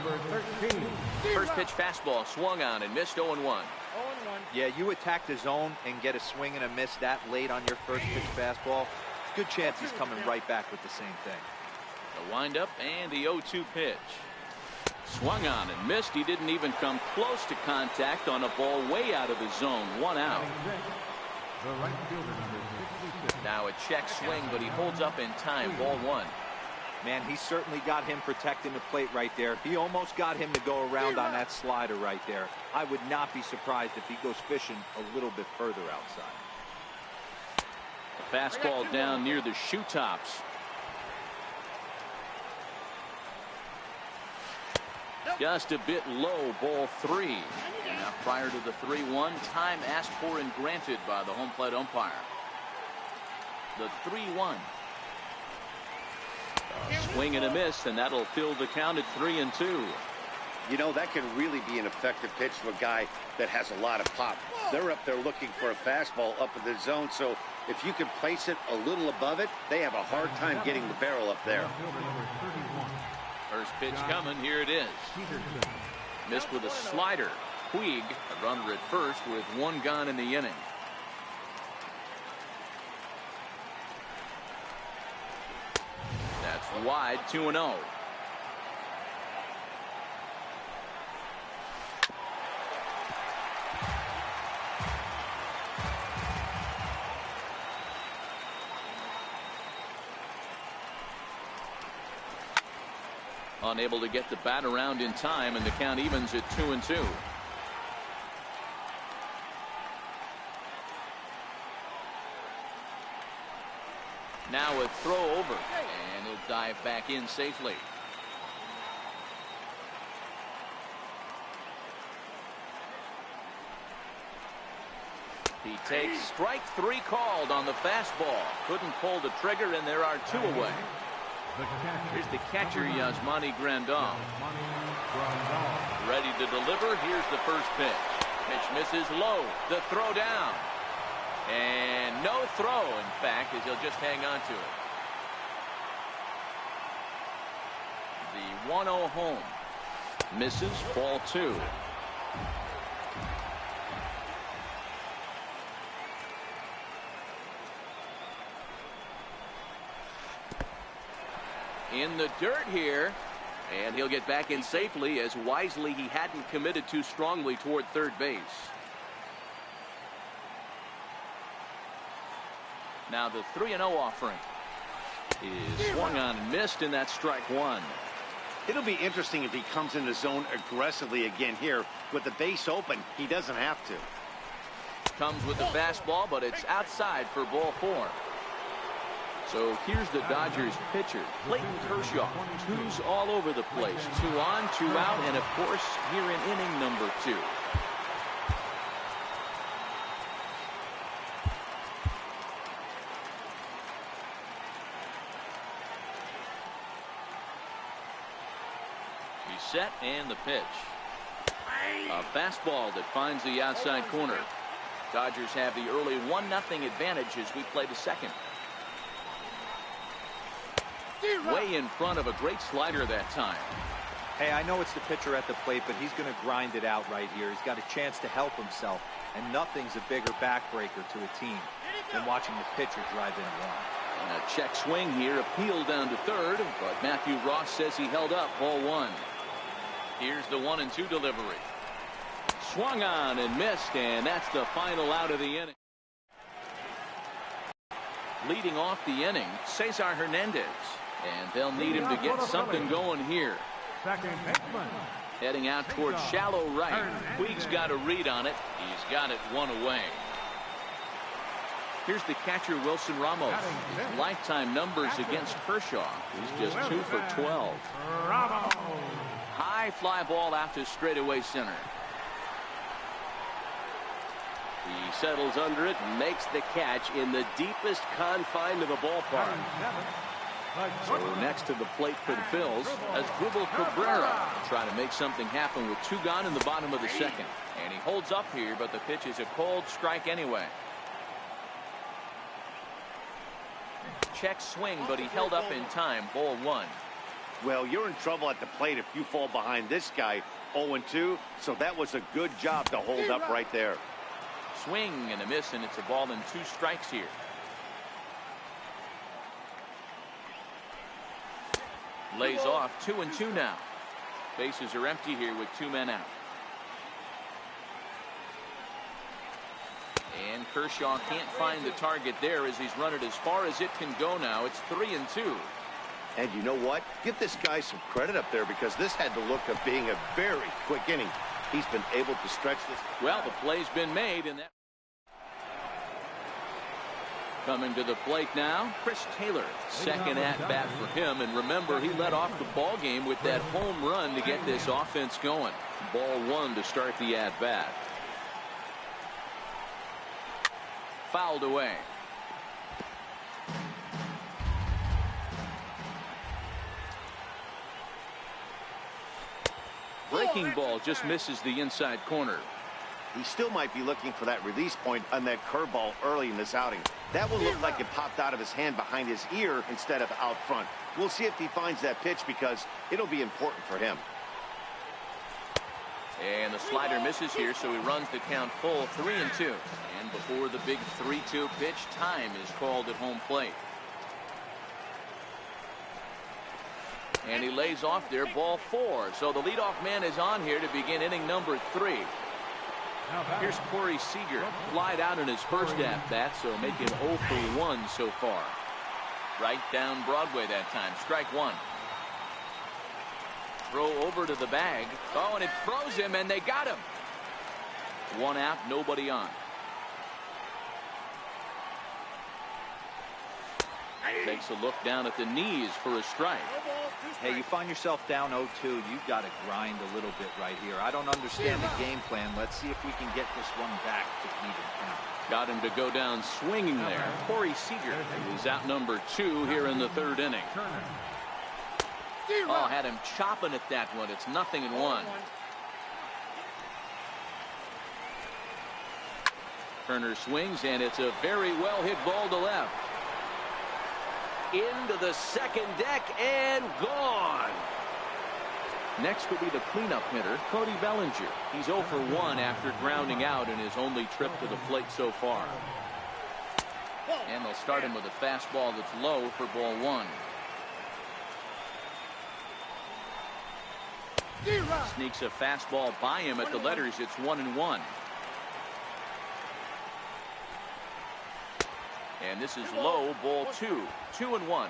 First pitch fastball swung on and missed 0-1. Yeah, you attack the zone and get a swing and a miss that late on your first pitch fastball. Good chance he's coming right back with the same thing. The windup and the 0-2 pitch. Swung on and missed. He didn't even come close to contact on a ball way out of the zone. 1 out. Now a check swing, but he holds up in time. Ball 1. Man, he certainly got him protecting the plate right there. He almost got him to go around on that slider right there. I would not be surprised if he goes fishing a little bit further outside. A fastball down near the shoe tops. Just a bit low, ball 3. And now prior to the 3-1, time asked for and granted by the home plate umpire. The 3-1. Swing and a miss, and that'll fill the count at 3-2. You know, that can really be an effective pitch to a guy that has a lot of pop. They're up there looking for a fastball up in the zone, so if you can place it a little above it, they have a hard time getting the barrel up there. First pitch coming, here it is. Missed with a slider. Puig, a runner at first with 1 gone in the inning. That's wide, 2-0. Unable to get the bat around in time, and the count evens at 2-2. Now a throw over, and he'll dive back in safely. He takes strike 3 called on the fastball. Couldn't pull the trigger, and there are 2 away. Here's the catcher, Yasmani Grandal. Ready to deliver. Here's the first pitch. Pitch misses low. The throw down. And no throw, in fact, as he'll just hang on to it. The 1-0 home. Misses, ball 2. In the dirt here, and he'll get back in safely, as wisely he hadn't committed too strongly toward third base. Now the 3-0 offering is swung on and missed, and that's strike 1. It'll be interesting if he comes in the zone aggressively again here. With the base open, he doesn't have to. Comes with the fastball, but it's outside for ball 4. So here's the Dodgers pitcher, Clayton Kershaw. 2s all over the place. 2 on, 2 out, and of course here in inning number 2. He's set, and the pitch. A fastball that finds the outside corner. Dodgers have the early 1-0 advantage as we play the second. Way in front of a great slider that time. Hey, I know it's the pitcher at the plate, but he's going to grind it out right here. He's got a chance to help himself, and nothing's a bigger backbreaker to a team than watching the pitcher drive in one. And a check swing here, appealed down to third, but Matthew Ross says he held up, ball 1. Here's the 1-2 delivery. Swung on and missed, and that's the final out of the inning. Leading off the inning, Cesar Hernandez. And they'll need him to get something going here. Second baseman. Heading out towards shallow right. Puig's got a read on it. He's got it 1 away. Here's the catcher, Wilson Ramos. His lifetime numbers against Kershaw. He's just 2 for 12. Ramos. High fly ball out to straightaway center. He settles under it and makes the catch in the deepest confine of the ballpark. So next to the plate for the Phils, Asdrubal Cabrera trying to make something happen with 2 gone in the bottom of the second. And he holds up here, but the pitch is a cold strike anyway. Check swing, but he held up in time, ball 1. Well, you're in trouble at the plate if you fall behind this guy 0-2, so that was a good job to hold up right there. Swing and a miss, and it's a ball and 2 strikes here. Lays off 2-2 now. Bases are empty here with 2 men out. And Kershaw can't find the target there as he's run it as far as it can go now. It's 3-2. And you know what? Give this guy some credit up there, because this had the look of being a very quick inning. He's been able to stretch this. Well, the play's been made, and that. Coming to the plate now, Chris Taylor. Second at bat for him, and remember, he led off the ball game with that home run to get this offense going. Ball 1 to start the at bat. Fouled away. Breaking ball just misses the inside corner. He still might be looking for that release point on that curveball early in this outing. That one looked like it popped out of his hand behind his ear instead of out front. We'll see if he finds that pitch, because it'll be important for him. And the slider misses here, so he runs the count full, 3-2. And before the big 3-2 pitch, time is called at home plate. And he lays off there, ball 4. So the leadoff man is on here to begin inning number 3. Here's Corey Seager, flied out in his first at-bat, so making 0 for 1 so far. Right down Broadway that time, strike 1. throw over to the bag. Oh, and it froze him, and they got him. One out, nobody on. Takes a look down at the knees for a strike. Hey, you find yourself down 0-2. You've got to grind a little bit right here. I don't understand the game plan. Let's see if we can get this one back to even count. Got him to go down swinging there. Corey Seager is out number 2 here in the 3rd inning. Oh, had him chopping at that one. It's 0-1. Turner swings, and it's a very well hit ball to left. Into the second deck and gone. Next will be the cleanup hitter, Cody Bellinger. He's 0 for 1 after grounding out in his only trip to the plate so far. And they'll start him with a fastball that's low for ball 1. Sneaks a fastball by him at the letters. It's 1-1. And this is low, ball 2. 2-1.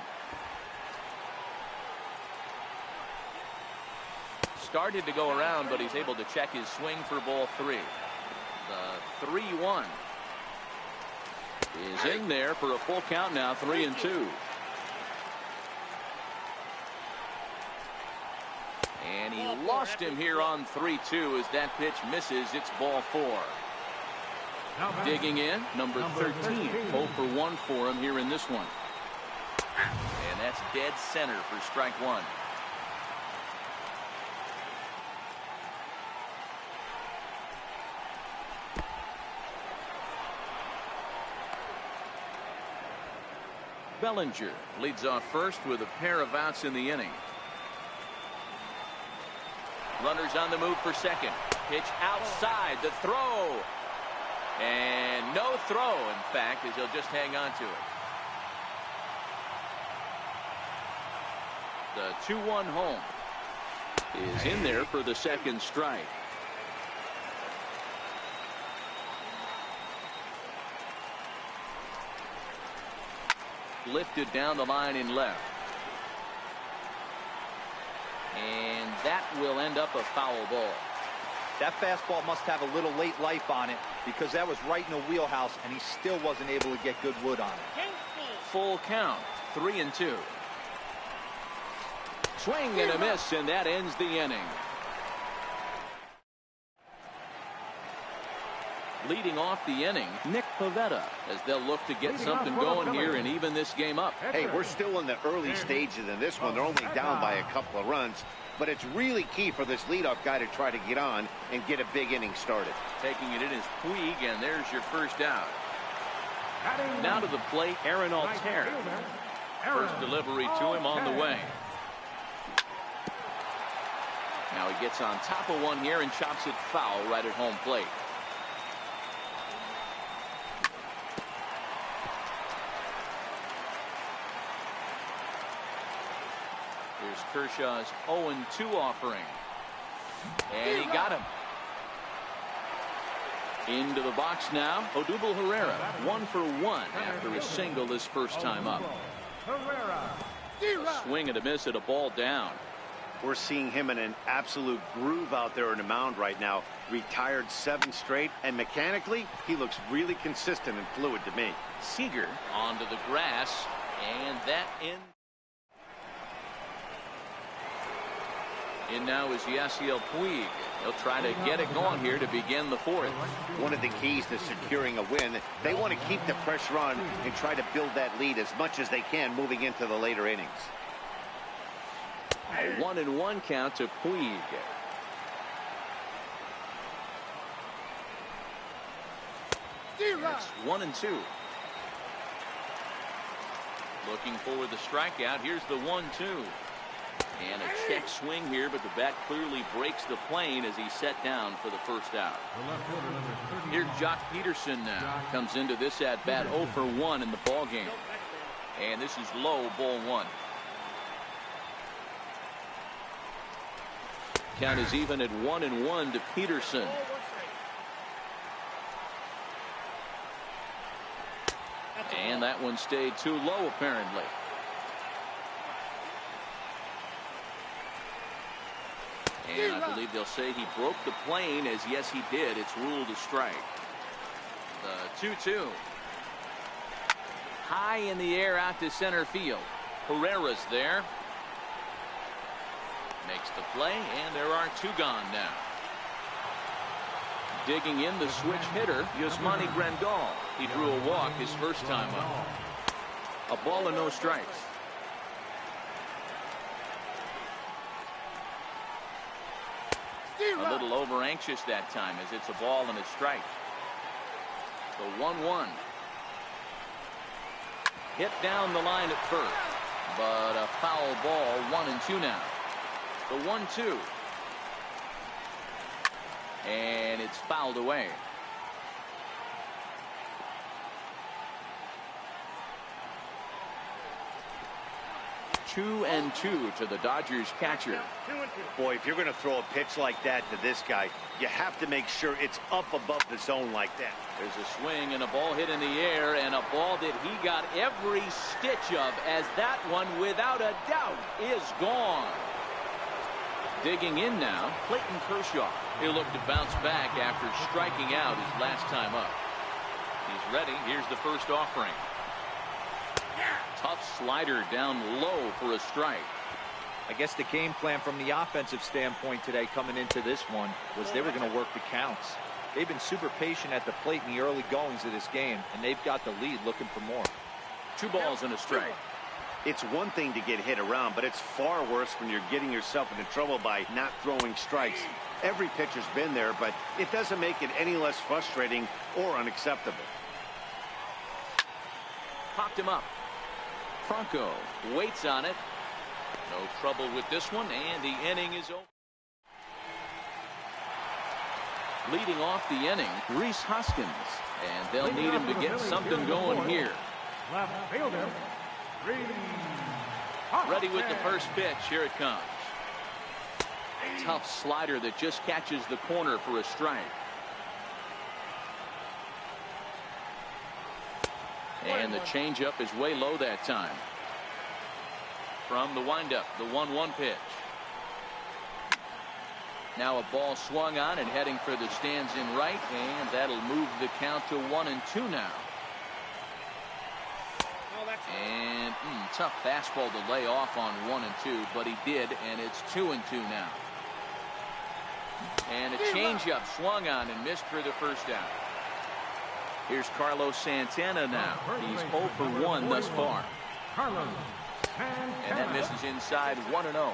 Started to go around, but he's able to check his swing for ball 3. The 3-1 is in there for a full count now, 3-2. And he lost him here on 3-2 as that pitch misses. It's ball 4. Digging in, number 13. 0 for 1 for him here in this one. And that's dead center for strike 1. Bellinger leads off first with a pair of outs in the inning. Runners on the move for second. Pitch outside, the throw. And no throw, in fact, as he'll just hang on to it. The 2-1 home is in there for the second strike. Lifted down the line in left. And that will end up a foul ball. That fastball must have a little late life on it because that was right in the wheelhouse and he still wasn't able to get good wood on it. Full count, 3-2. Swing and a miss, and that ends the inning. Leading off the inning, Nick Pivetta, as they'll look to get something going here and even this game up. Hey, we're still in the early stages in this one. They're only down by a couple of runs, but it's really key for this leadoff guy to try to get on and get a big inning started. Taking it in is Puig, and there's your first out. Now to the plate, Aaron Altair. First delivery to him on the way. Now he gets on top of one here and chops it foul right at home plate. Here's Kershaw's 0-2 offering. And he got him. Into the box now, Odubel Herrera, 1 for 1 after a single his first time up. A swing and a miss at a ball down. We're seeing him in an absolute groove out there in the mound right now. Retired 7 straight, and mechanically, he looks really consistent and fluid to me. Seager onto the grass, and that in. In now is Yasiel Puig. He'll try to get it going here to begin the 4th. One of the keys to securing a win, they want to keep the pressure on and try to build that lead as much as they can moving into the later innings. A 1-1 count to Puig. That's 1-2. Looking for the strikeout. Here's the 1-2. And a check swing here, but the bat clearly breaks the plane as he's set down for the first out. Here's Jock Peterson now. Comes into this at bat 0 for 1 in the ball game. And this is low, ball 1. Count is even at 1-1 to Peterson. And that one stayed too low apparently. And I believe they'll say he broke the plane, as yes he did. It's ruled a strike. The 2-2. High in the air out to center field. Herrera's there. Makes the play, and there are 2 gone now. Digging in the switch hitter, Yasmani Grandal. He drew a walk his first time up. A ball and no strikes. A little over anxious that time, as it's a ball and a strike. The 1-1. Hit down the line at first, but a foul ball. 1-2 now. The 1-2. And it's fouled away. 2-2 to the Dodgers catcher. Boy, if you're going to throw a pitch like that to this guy, you have to make sure it's up above the zone like that. There's a swing and a ball hit in the air, and a ball that he got every stitch of, as that one, without a doubt, is gone. Digging in now, Clayton Kershaw. He'll look to bounce back after striking out his last time up. He's ready. Here's the first offering. Tough slider down low for a strike. I guess the game plan from the offensive standpoint today coming into this one was they were going to work the counts. They've been super patient at the plate in the early goings of this game, and they've got the lead looking for more. 2 balls and a strike. It's one thing to get hit around, but it's far worse when you're getting yourself into trouble by not throwing strikes. Every pitcher's been there, but it doesn't make it any less frustrating or unacceptable. Popped him up. Franco waits on it. No trouble with this one, and the inning is over. Leading off the inning, Rhys Hoskins, and they'll need him to get something going here. Left fielder, Ready with the first pitch. Here it comes. Tough slider that just catches the corner for a strike. And the changeup is way low that time. From the windup, the 1-1 pitch. Now a ball swung on and heading for the stands in right, and that'll move the count to 1-2 now. And tough fastball to lay off on 1-2, but he did, and it's 2-2 now. And a changeup swung on and missed for the first out. Here's Carlos Santana now. He's 0 for 1 thus far. And that misses inside. 1-0.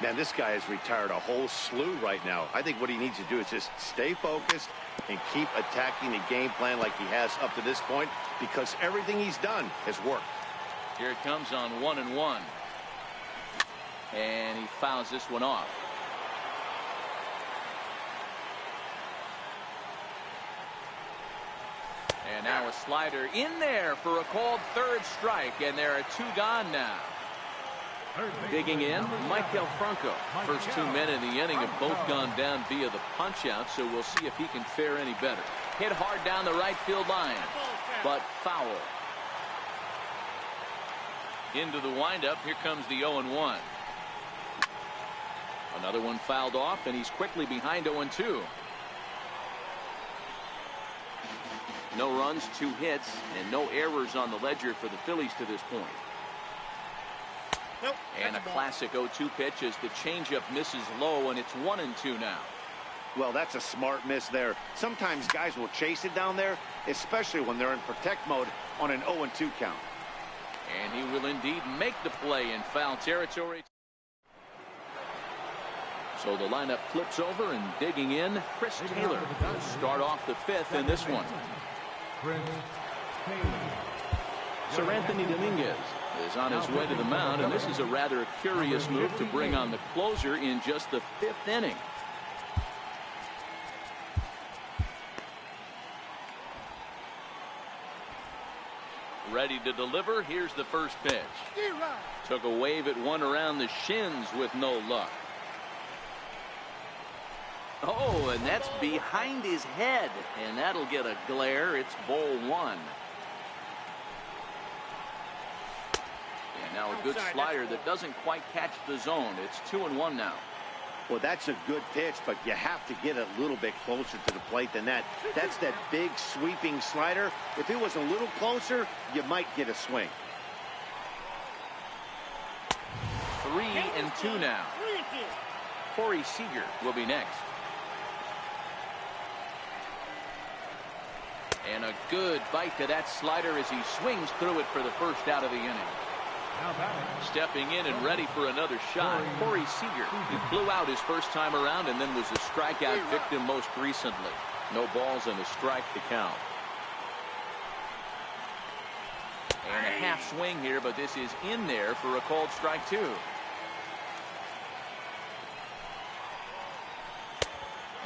Man, this guy has retired a whole slew right now. I think what he needs to do is just stay focused and keep attacking the game plan like he has up to this point, because everything he's done has worked. Here it comes on 1-1. And he fouls this one off. And now a slider in there for a called third strike, and there are 2 gone now. Digging in, Maikel Franco. First 2 men in the inning have both gone down via the punch-out, so we'll see if he can fare any better. Hit hard down the right field line, but foul. Into the windup, here comes the 0-1. Another one fouled off, and he's quickly behind 0-2. No runs, 2 hits, and no errors on the ledger for the Phillies to this point. And a classic 0-2 pitch as the changeup misses low, and it's 1-2 now. Well, that's a smart miss there. Sometimes guys will chase it down there, especially when they're in protect mode on an 0-2 count. And he will indeed make the play in foul territory. So the lineup flips over, and digging in, Chris Taylor will start off the 5th in this one. Sir Anthony Dominguez is on his way to the mound, and this is a rather curious move to bring on the closer in just the 5th inning. Ready to deliver. Here's the first pitch. Took a wave at one around the shins with no luck. Oh, and that's behind his head, and that'll get a glare. It's ball 1. And now a good slider that doesn't quite catch the zone. It's 2-1 now. Well, that's a good pitch, but you have to get a little bit closer to the plate than that. That's that big sweeping slider. If it was a little closer, you might get a swing. 3-2 now. Corey Seager will be next. And a good bite to that slider as he swings through it for the first out of the inning. Stepping in and ready for another shot, Corey Seager. He flew out his first time around and then was a strikeout victim most recently. No balls and a strike to count. And a half swing here, but this is in there for a called strike two.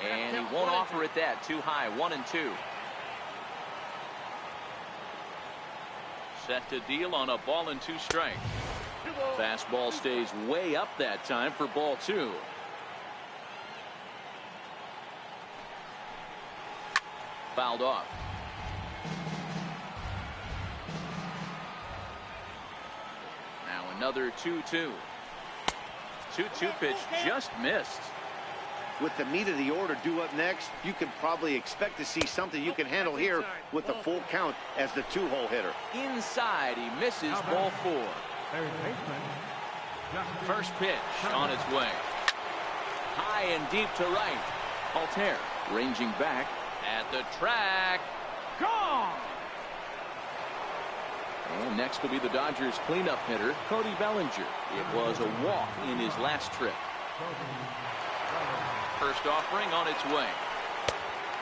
And he won't offer it that. Too high. 1-2. Set to deal on a ball and 2 strikes. Fastball stays way up that time for ball 2. Fouled off. Now another 2-2. 2-2 pitch just missed. With the meat of the order due up next, you can probably expect to see something you can handle here with the full count as the 2-hole hitter. Inside, he misses ball 4. First pitch on its way. High and deep to right. Altair ranging back at the track. Gone! And next will be the Dodgers cleanup hitter, Cody Bellinger. It was a walk in his last trip. First offering on its way.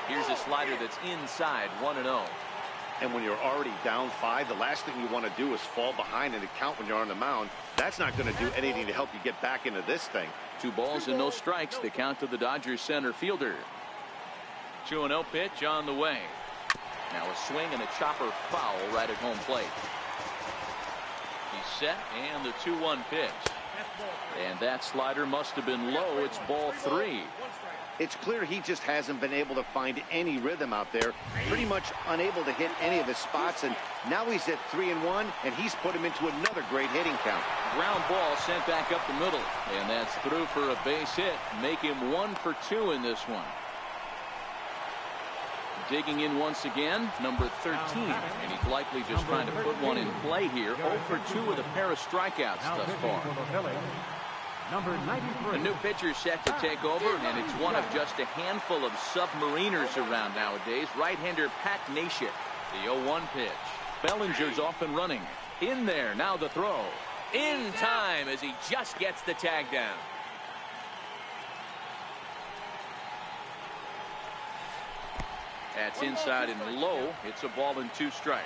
Here's a slider that's inside, 1-0. And when you're already down 5, the last thing you want to do is fall behind in the count when you're on the mound. That's not going to do anything to help you get back into this thing. 2 balls and no strikes. The count to the Dodgers center fielder. 2-0 pitch on the way. Now a swing and a chopper foul right at home plate. He's set and the 2-1 pitch. And that slider must have been low. It's ball 3. It's clear he just hasn't been able to find any rhythm out there. Pretty much unable to hit any of his spots. And now he's at 3-1, and he's put him into another great hitting count. Ground ball sent back up the middle. And that's through for a base hit. Make him 1 for 2 in this one. Digging in once again, number 13. And he's likely just trying to put one in play here. 0 for 2 with a pair of strikeouts thus far. A new pitcher set to take over, and it's one of just a handful of submariners around nowadays. Right-hander Pat Nashik. The 0-1 pitch. Bellinger's off and running. In there, now the throw. In time as he just gets the tag down. That's inside and low. It's a ball and 2 strikes.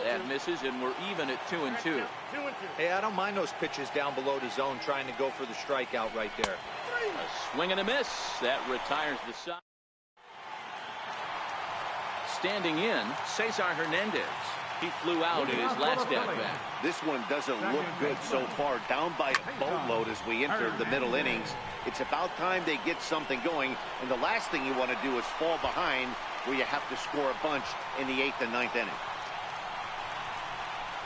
That misses, and we're even at 2-2. Hey, I don't mind those pitches down below the zone trying to go for the strikeout right there. A swing and a miss. That retires the side. Standing in, Cesar Hernandez. He flew out in his last at-bat. This one doesn't look good so far. Down by a boatload as we enter the middle innings. It's about time they get something going, and the last thing you want to do is fall behind where you have to score a bunch in the 8th and 9th inning.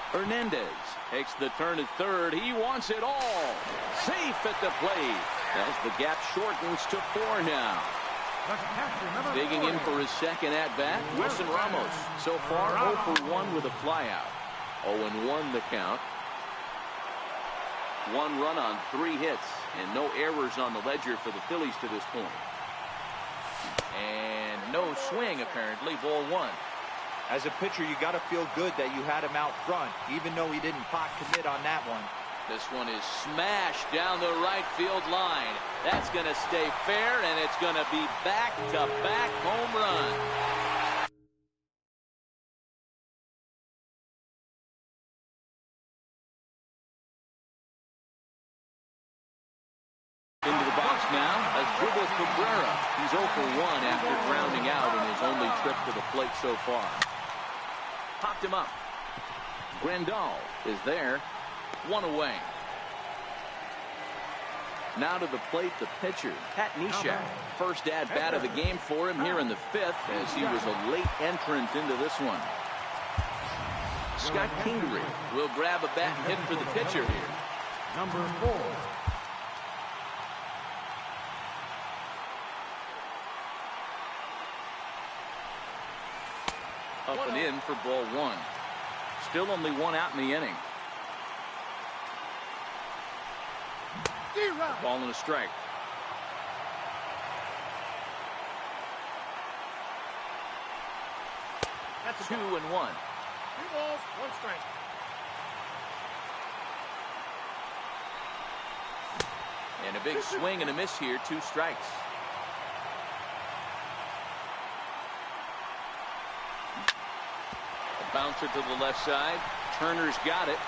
Hernandez takes the turn at third. He wants it all. Safe at the plate. As the gap shortens to 4 now. Digging in for his second at-bat, Wilson Ramos. So far, 0 for 1 with a flyout. 0-1 the count. 1 run on 3 hits, and no errors on the ledger for the Phillies to this point. And no swing, apparently, ball 1. As a pitcher, you got to feel good that you had him out front, even though he didn't pot commit on that one. This one is smashed down the right field line. That's going to stay fair, and it's going to be back-to-back home run. Into the box now, Asdrubal Cabrera. He's 0 for 1 after grounding out in his only trip to the plate so far. Popped him up. Grandal is there. 1 away. Now to the plate, the pitcher, Pat Nashik. First at-bat of the game for him here in the 5th, as he was a late entrant into this one. Scott Kingery will grab a bat and hit for the pitcher here. Number 4. Up and in for ball 1. Still only one out in the inning. Ball and a strike. That's 2-1. 2 balls, 1 strike. And a big swing and a miss here. 2 strikes. A bouncer to the left side. Turner's got it.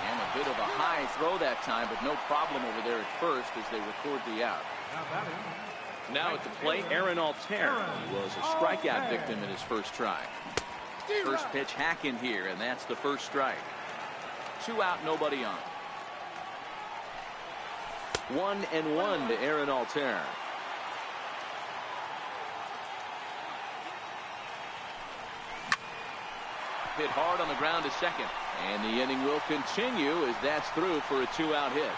And a bit of a high throw that time, but no problem over there at first as they record the out. Now at the plate, Aaron Altair was a strikeout victim in his first try. First pitch hack in here, and that's the first strike. 2 out, nobody on. 1-1 to Aaron Altair. Hit hard on the ground to second. And the inning will continue as that's through for a 2-out hit.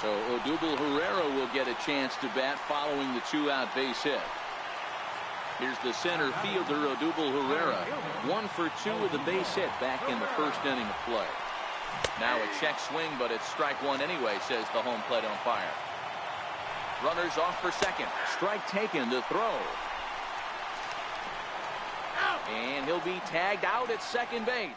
So Odubel Herrera will get a chance to bat following the 2-out base hit. Here's the center fielder, Odubel Herrera. 1 for 2 with a base hit back in the first inning of play. Now a check swing, but it's strike 1 anyway, says the home plate umpire. Runners off for second. Strike taken to throw. And he'll be tagged out at second base.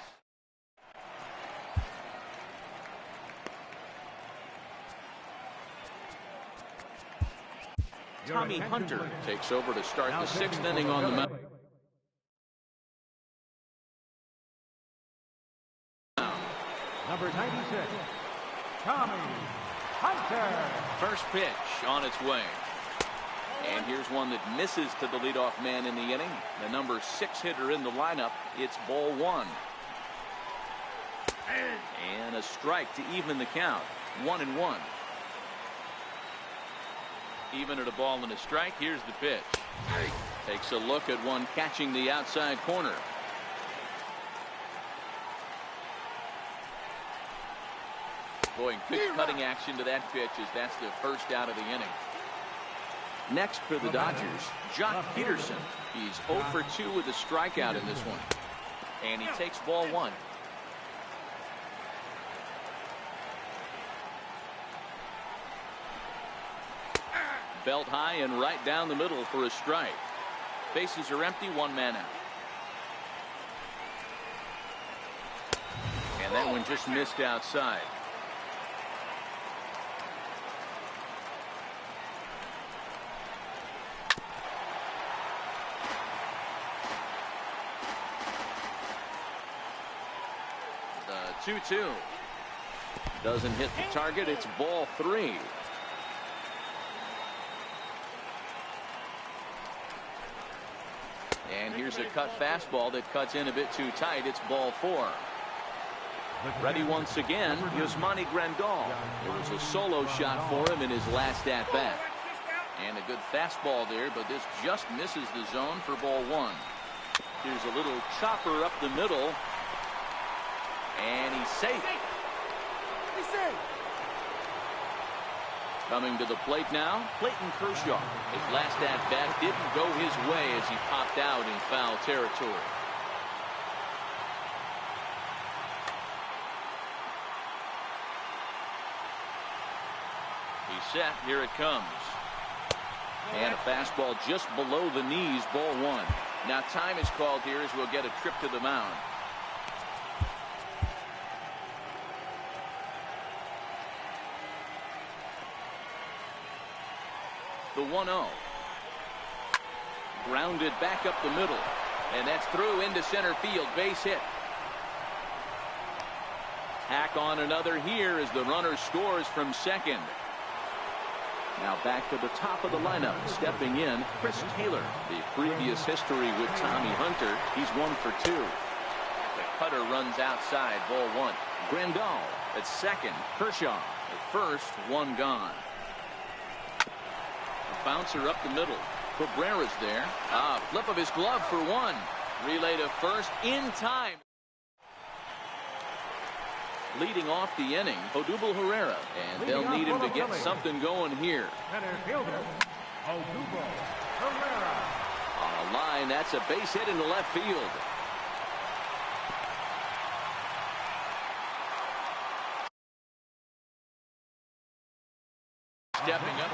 Tommy Hunter takes over to start the 6th inning on the mound. Number 96, Tommy Hunter. First pitch on its way. And here's one that misses to the leadoff man in the inning. The number 6 hitter in the lineup. It's ball 1. And a strike to even the count. 1-1. Even at a ball and a strike. Here's the pitch. Takes a look at one catching the outside corner. Boy, good cutting action to that pitch as that's the first out of the inning. Next for the Dodgers, Jock Peterson. He's 0 for 2 with a strikeout in this one. And he takes ball 1. Belt high and right down the middle for a strike. Bases are empty, 1 man out. And that one just missed outside. The 2-2. Doesn't hit the target. It's ball 3. And here's a cut fastball that cuts in a bit too tight. It's ball 4. Ready once again, Yasmani Grandal. It was a solo shot for him in his last at-bat. And a good fastball there, but this just misses the zone for ball 1. Here's a little chopper up the middle. And he's safe. Coming to the plate now, Clayton Kershaw. His last at-bat didn't go his way as he popped out in foul territory. He's set. Here it comes. And a fastball just below the knees, ball 1. Now time is called here as we'll get a trip to the mound. The 1-0. Grounded back up the middle. And that's through into center field. Base hit. Tack on another here as the runner scores from second. Now back to the top of the lineup. Stepping in, Chris Taylor. The previous history with Tommy Hunter. He's 1 for 2. The cutter runs outside. Ball 1. Grandal at second. Kershaw at first. 1 gone. Bouncer up the middle. Cabrera's there. Flip of his glove for 1. Relay to first in time. Leading off the inning, Odubel Herrera, and they'll need him to get something going here. Center fielder, Odubel Herrera. On a line, that's a base hit into left field. Stepping up,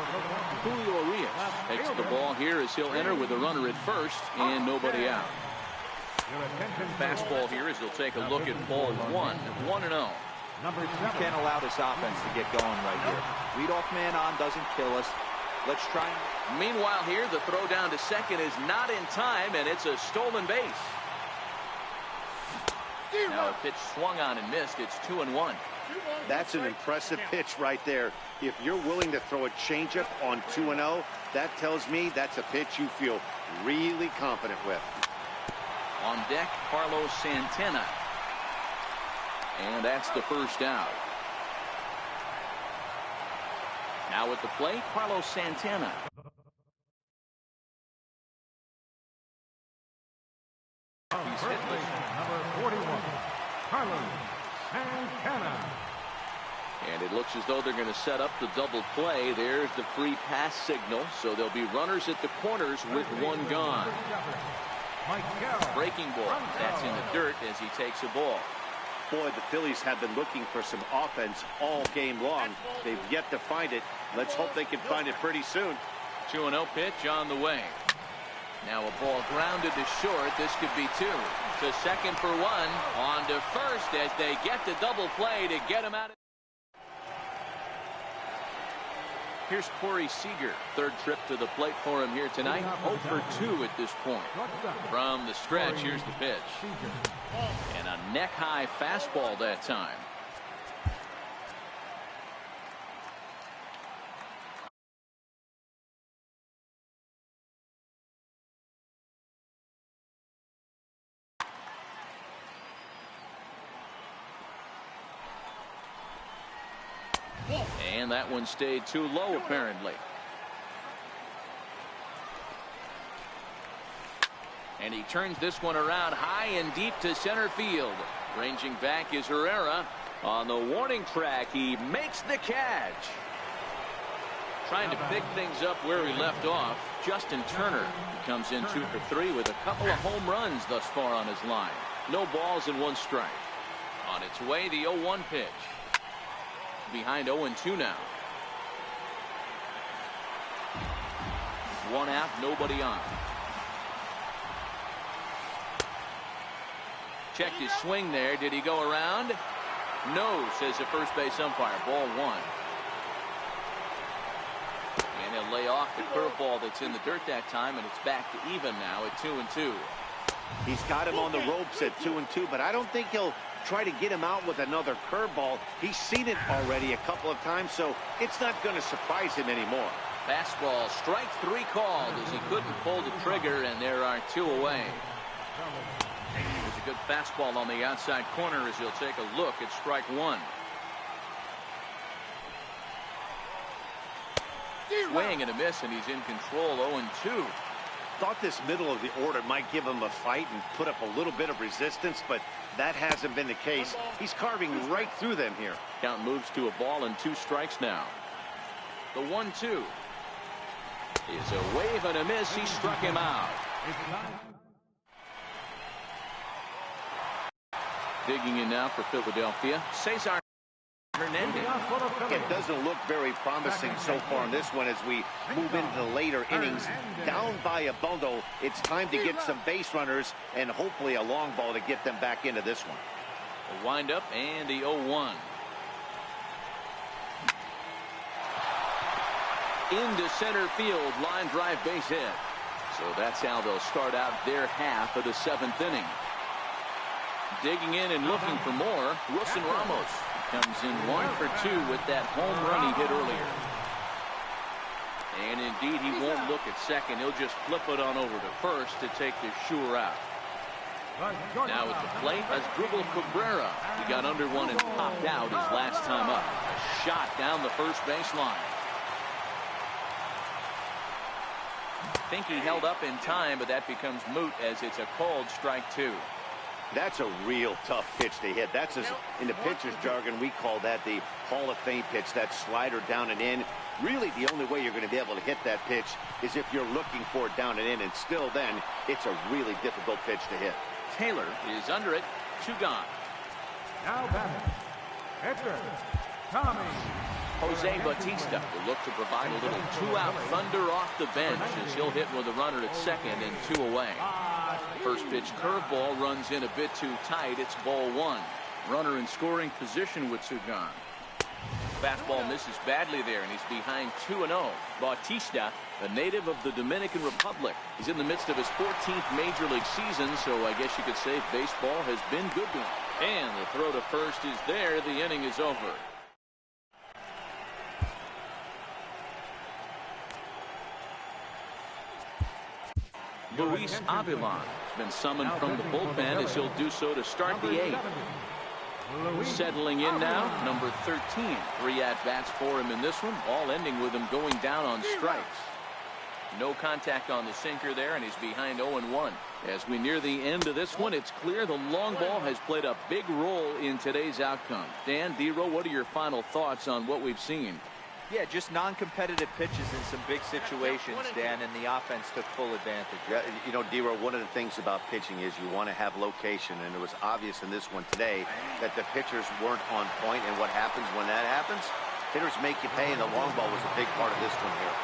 Julio Urias takes the ball here as he'll enter with a runner at first and nobody out. Fastball here as he'll take a look at ball 1, 1-0. You can't allow this offense to get going right here. Leadoff man on doesn't kill us. Let's try. Meanwhile here, the throw down to second is not in time, and it's a stolen base. Now a pitch swung on and missed. It's 2-1. That's an impressive pitch right there. If you're willing to throw a changeup on 2-0, that tells me that's a pitch you feel really confident with. On deck, Carlos Santana. And that's the first out. Now at the plate, Carlos Santana. He's hit number 41, Carlos Santana. And it looks as though they're going to set up the double play. There's the free pass signal. So there'll be runners at the corners with one gone. Breaking ball. That's in the dirt as he takes a ball. Boy, the Phillies have been looking for some offense all game long. They've yet to find it. Let's hope they can find it pretty soon. 2-0 pitch on the way. Now a ball grounded to short. This could be 2. To second for 1. On to first as they get the double play to get him out of. Here's Corey Seager. Third trip to the plate for him here tonight. 0 for 2 at this point. From the stretch, here's the pitch. And a neck-high fastball that time. And that one stayed too low, apparently. And he turns this one around high and deep to center field. Ranging back is Herrera. On the warning track, he makes the catch. Trying to pick things up where he left off. Justin Turner comes in 2 for 3 with a couple of home runs thus far on his line. No balls and 1 strike. On its way, the 0-1 pitch. Behind 0-2 now. 1 out, nobody on. Checked his swing there. Did he go around? No, says the first base umpire. Ball 1. And he'll lay off the curveball that's in the dirt that time, and it's back to even now at 2-2. He's got him on the ropes at 2-2, but I don't think he'll try to get him out with another curveball. He's seen it already a couple of times, so it's not going to surprise him anymore. Fastball, strike 3 called as he couldn't pull the trigger, and there are 2 away. There's a good fastball on the outside corner as he'll take a look at strike 1. Swing and a miss, and he's in control. 0-2. Thought this middle of the order might give him a fight and put up a little bit of resistance, but that hasn't been the case. He's carving right through them here. Count moves to a ball and 2 strikes now. The 1-2 is a wave and a miss. He struck him out. Digging in now for Philadelphia, Cesar Hernandez. It doesn't look very promising so far in this one as we move into the later innings. Down by a bundle, it's time to get some base runners and hopefully a long ball to get them back into this one. The windup and the 0-1. Into center field, line drive base hit. So that's how they'll start out their half of the 7th inning. Digging in and looking for more, Wilson Ramos comes in 1 for 2 with that home run he hit earlier. And indeed, he won't look at second. He'll just flip it on over to first to take the sure out. Now at the plate, Asdrubal Cabrera. He got under one and popped out his last time up. A shot down the first baseline. I think he held up in time, but that becomes moot as it's a called strike 2. That's a real tough pitch to hit. That's in the pitcher's jargon, we call that the Hall of Fame pitch, that slider down and in. Really, the only way you're going to be able to hit that pitch is if you're looking for it down and in, and still then, it's a really difficult pitch to hit. Taylor is under it. 2 gone. Now batting, pitcher, Tommy. Jose Bautista will look to provide a little 2-out thunder off the bench as he'll hit with a runner at second and 2 away. First pitch curveball runs in a bit too tight. It's ball 1. Runner in scoring position with 2 gone. Fastball misses badly there, and he's behind 2-0. Bautista, a native of the Dominican Republic. He's in the midst of his 14th Major League season, so I guess you could say baseball has been good to him. And the throw to first is there. The inning is over. Luis Avilan has been summoned from the bullpen as he'll do so to start the 8th. Settling in now, number 13. 3 at-bats for him in this one, all ending with him going down on strikes. No contact on the sinker there, and he's behind 0-1. As we near the end of this one, it's clear the long ball has played a big role in today's outcome. Dan, D-Row, what are your final thoughts on what we've seen? Yeah, just non-competitive pitches in some big situations, Dan, and the offense took full advantage. Yeah, you know, D-Row, one of the things about pitching is you want to have location, and it was obvious in this one today that the pitchers weren't on point, and what happens when that happens? Hitters make you pay, and the long ball was a big part of this one here.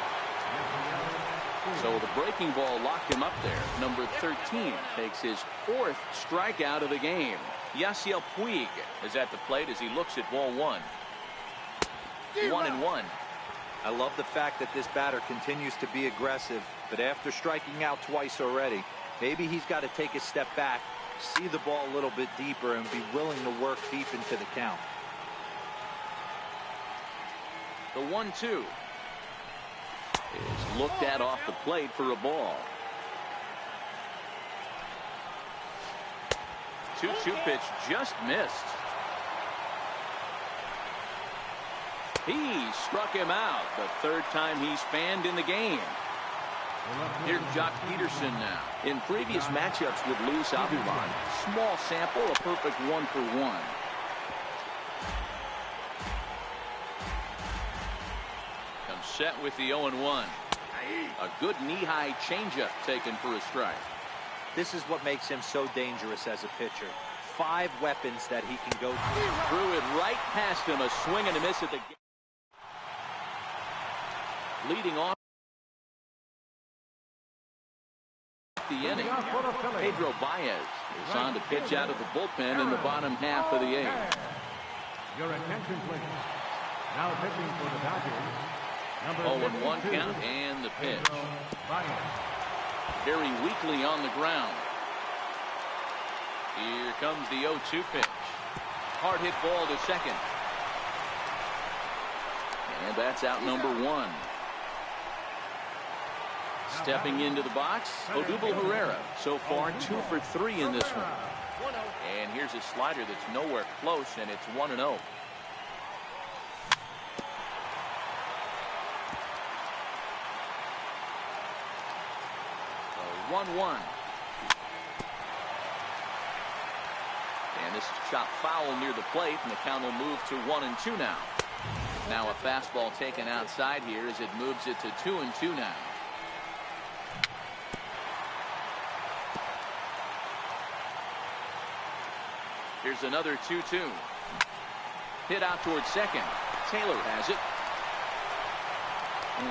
So the breaking ball locked him up there. Number 13 takes his 4th strikeout of the game. Yasiel Puig is at the plate as he looks at ball 1. 1-1. I love the fact that this batter continues to be aggressive, but after striking out twice already, maybe he's got to take a step back, see the ball a little bit deeper, and be willing to work deep into the count. The 1-2 is looked at off the plate for a ball. 2-2 pitch just missed. He struck him out, the 3rd time he's fanned in the game. Here's Jock Peterson now. In previous matchups with Luis Avilan, small sample, a perfect 1-for-1. Comes set with the 0-1. A good knee-high changeup taken for a strike. This is what makes him so dangerous as a pitcher. 5 weapons that he can go to. Threw it right past him, a swing and a miss at the game. Leading off the inning, Pedro Baez is on to pitch out of the bullpen in the bottom half of the 8th. Your attention, please. Now pitching for the Dodgers. 0-1 count and the pitch. Pedro Baez. Very weakly on the ground. Here comes the 0-2 pitch. Hard hit ball to second. And that's out number 1. Stepping into the box, Odubel Herrera. So far 2 for 3 in this one. And here's a slider that's nowhere close, and it's 1-0. So 1-1. And this is chopped foul near the plate, and the count will move to 1-2 now. Now a fastball taken outside here as it moves it to 2-2 now. Here's another 2-2. Hit out towards second. Taylor has it.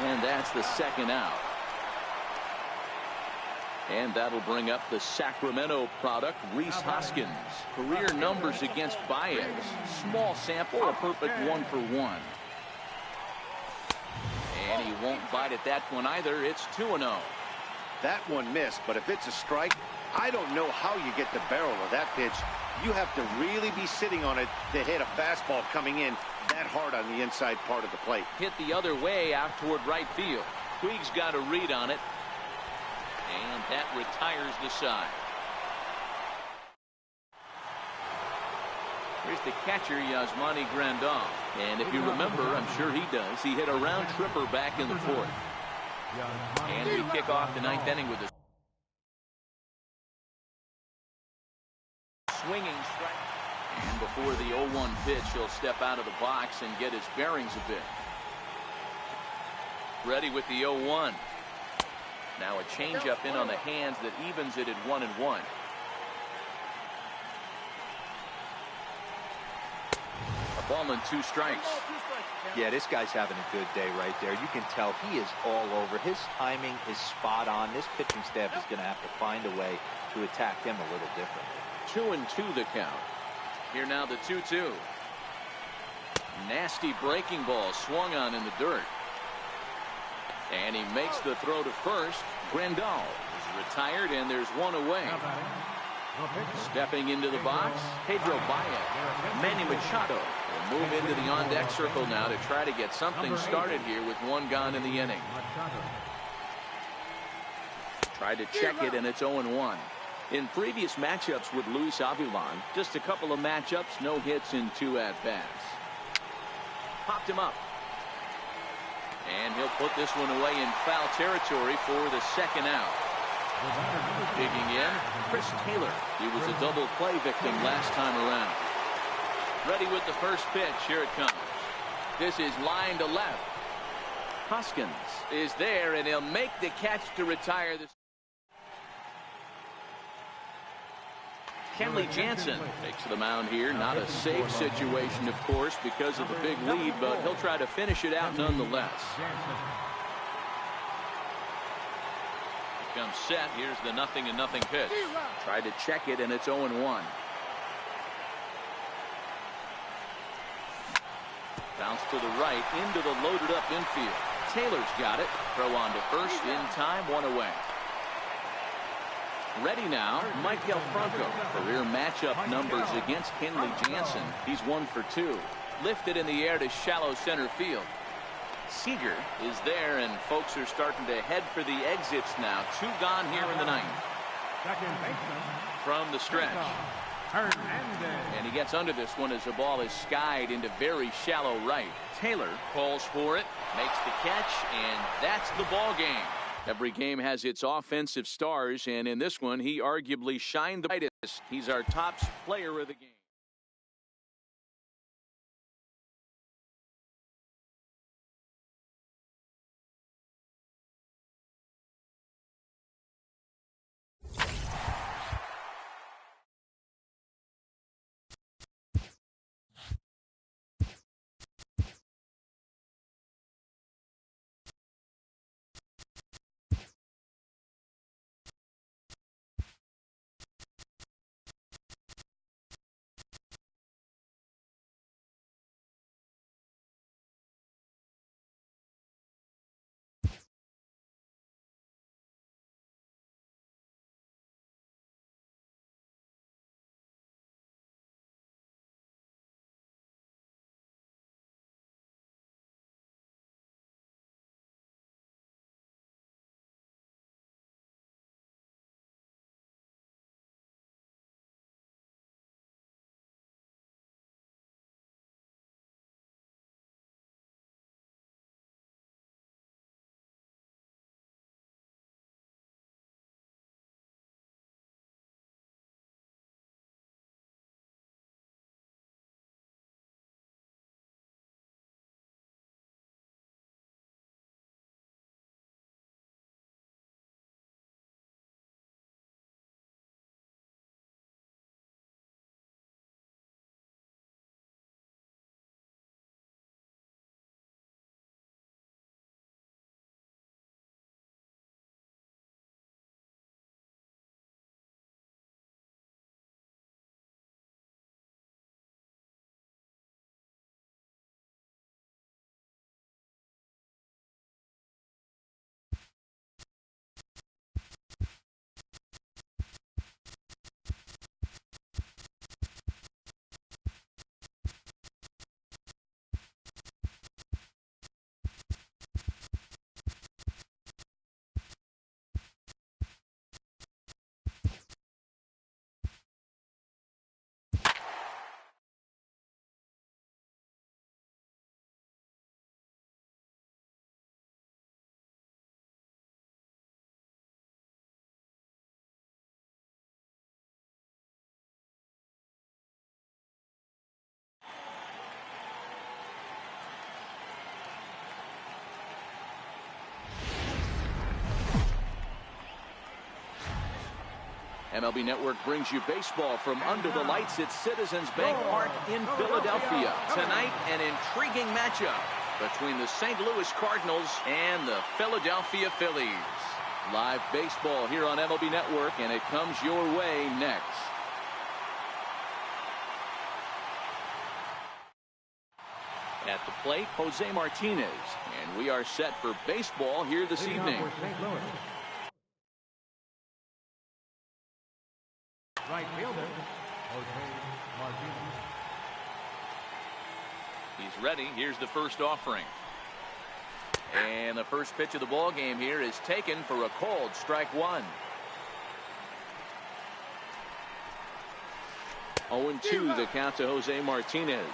And that's the 2nd out. And that'll bring up the Sacramento product, Rhys Hoskins. Career numbers against Baez. Small sample, a perfect 1-for-1. And he won't bite at that one either. It's 2-0. That one missed, but if it's a strike, I don't know how you get the barrel of that pitch. You have to really be sitting on it to hit a fastball coming in that hard on the inside part of the plate. Hit the other way out toward right field. Puig's got a read on it. And that retires the side. Here's the catcher, Yasmani Grandal. And if you remember, I'm sure he does, he hit a round tripper back in the 4th. And we kick off the 9th inning with a For the 0-1 pitch, he'll step out of the box and get his bearings a bit. Ready with the 0-1. Now a changeup in on the hands that evens it at 1-1. A ball and 2 strikes. Yeah, this guy's having a good day right there. You can tell he is all over. His timing is spot on. This pitching staff is going to have to find a way to attack him a little differently. 2-2 the count. Here now the 2-2. Nasty breaking ball swung on in the dirt. And he makes the throw to first. Grandal is retired, and there's one away. Stepping into the box, Pedro Baez. Manny Machado will move into the on-deck circle now to try to get something started here with 1 gone in the inning. Tried to check it, and it's 0-1. In previous matchups with Luis Avilan, just a couple of matchups, no hits in 2 at-bats. Popped him up. And he'll put this one away in foul territory for the 2nd out. Digging in, Chris Taylor. He was a double play victim last time around. Ready with the first pitch. Here it comes. This is line to left. Hoskins is there, and he'll make the catch to retire this. Kenley Jansen takes the mound here. Not a safe situation, of course, because of the big lead, but he'll try to finish it out nonetheless. Comes set. Here's the 0-0 pitch. Tried to check it, and it's 0-1. Bounce to the right into the loaded up infield. Taylor's got it. Throw on to first in time. 1 away. Ready now, Maikel Franco. Career matchup numbers against Kenley Jansen. He's 1 for 2. Lifted in the air to shallow center field. Seager is there, and folks are starting to head for the exits now. 2 gone here in the 9th. From the stretch. And he gets under this one as the ball is skied into very shallow right. Taylor calls for it, makes the catch, and that's the ball game. Every game has its offensive stars, and in this one, he arguably shined the brightest. He's our top player of the game. MLB Network brings you baseball from under the lights at Citizens Bank Park in Philadelphia. Tonight, an intriguing matchup between the St. Louis Cardinals and the Philadelphia Phillies. Live baseball here on MLB Network, and it comes your way next. At the plate, Jose Martinez, and we are set for baseball here this evening. Right fielder, Jose Martinez. He's ready. Here's the first offering. And the first pitch of the ball game here is taken for a called strike one. 0-2 the count to Jose Martinez.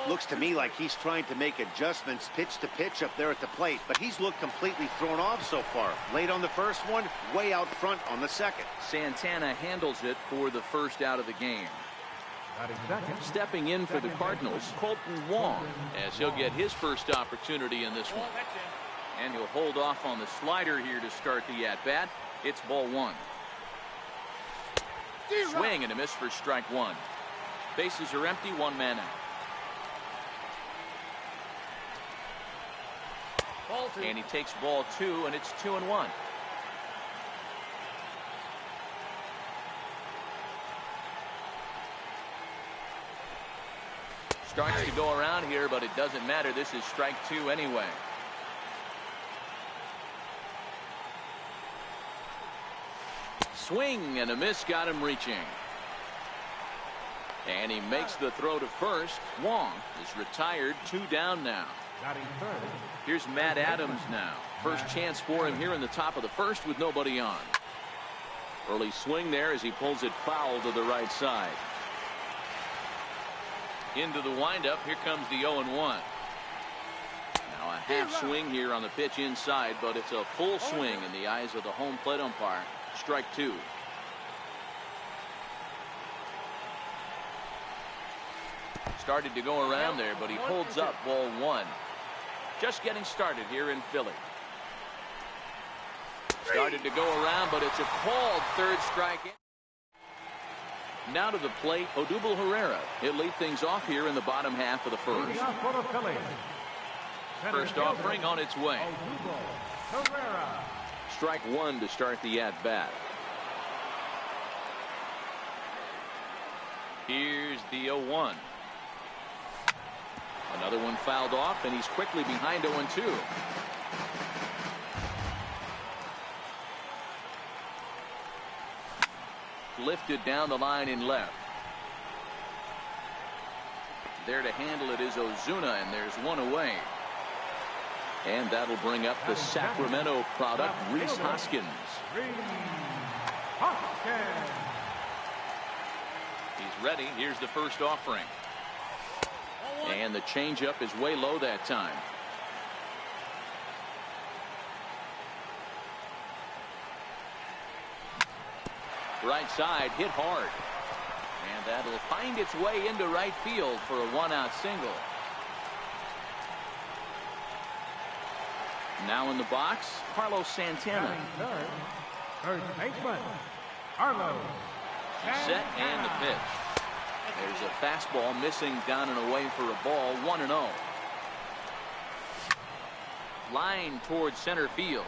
Looks to me like he's trying to make adjustments pitch to pitch up there at the plate, but he's looked completely thrown off so far. Late on the first one, way out front on the second. Santana handles it for the first out of the game. Stepping in for the Cardinals, Colton Wong, as he'll get his first opportunity in this one. And he'll hold off on the slider here to start the at-bat. It's ball one. Swing and a miss for strike one. Bases are empty, one man out. And he takes ball two, and it's 2-1. Starts to go around here, but it doesn't matter. This is strike two anyway. Swing and a miss, got him reaching. And he makes the throw to first. Wong is retired, 2 down now. Here's Matt Adams now. First chance for him here in the top of the first with nobody on. Early swing there as he pulls it foul to the right side. Into the windup. Here comes the 0-1. Now a half swing here on the pitch inside, but it's a full swing in the eyes of the home plate umpire. Strike two. Started to go around there, but he holds up ball one. Just getting started here in Philly. Started to go around, but it's a called third strike. Now to the plate, Odubel Herrera. He'll lead things off here in the bottom half of the first. First offering on its way. Strike one to start the at-bat. Here's the 0-1. Another one fouled off, and he's quickly behind 0-2. Lifted down the line in left. There to handle it is Ozuna, and there's one away. And that'll bring up the Sacramento product, Rhys Hoskins. He's ready. Here's the first offering. And the changeup is way low that time. Right side, hit hard. And that'll find its way into right field for a one-out single. Now in the box, Carlos Santana. First baseman, Carlos. Set and the pitch. There's a fastball missing down and away for a ball, 1-0. Line towards center field.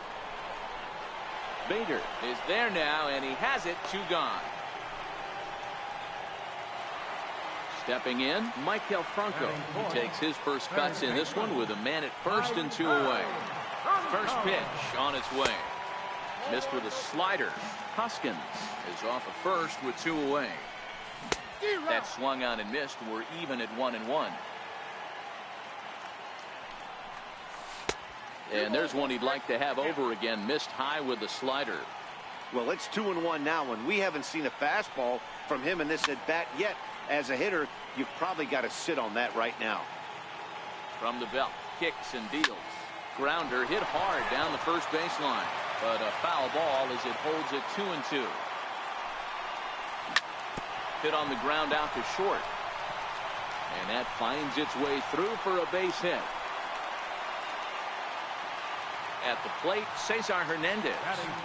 Bader is there now, and he has it, 2 gone. Stepping in, Michael Franco. He takes his first cuts in this one with a man at first and 2 away. First pitch on its way. Missed with a slider. Hoskins is off at first with 2 away. That swung on and missed. We're even at 1-1. And there's one he'd like to have over again. Missed high with the slider. Well, it's 2-1 now, and we haven't seen a fastball from him in this at bat yet. As a hitter, you've probably got to sit on that right now. From the belt, kicks and deals. Grounder hit hard down the first baseline, but a foul ball as it holds it 2-2. Hit on the ground out to short, and that finds its way through for a base hit. At the plate, Cesar Hernandez.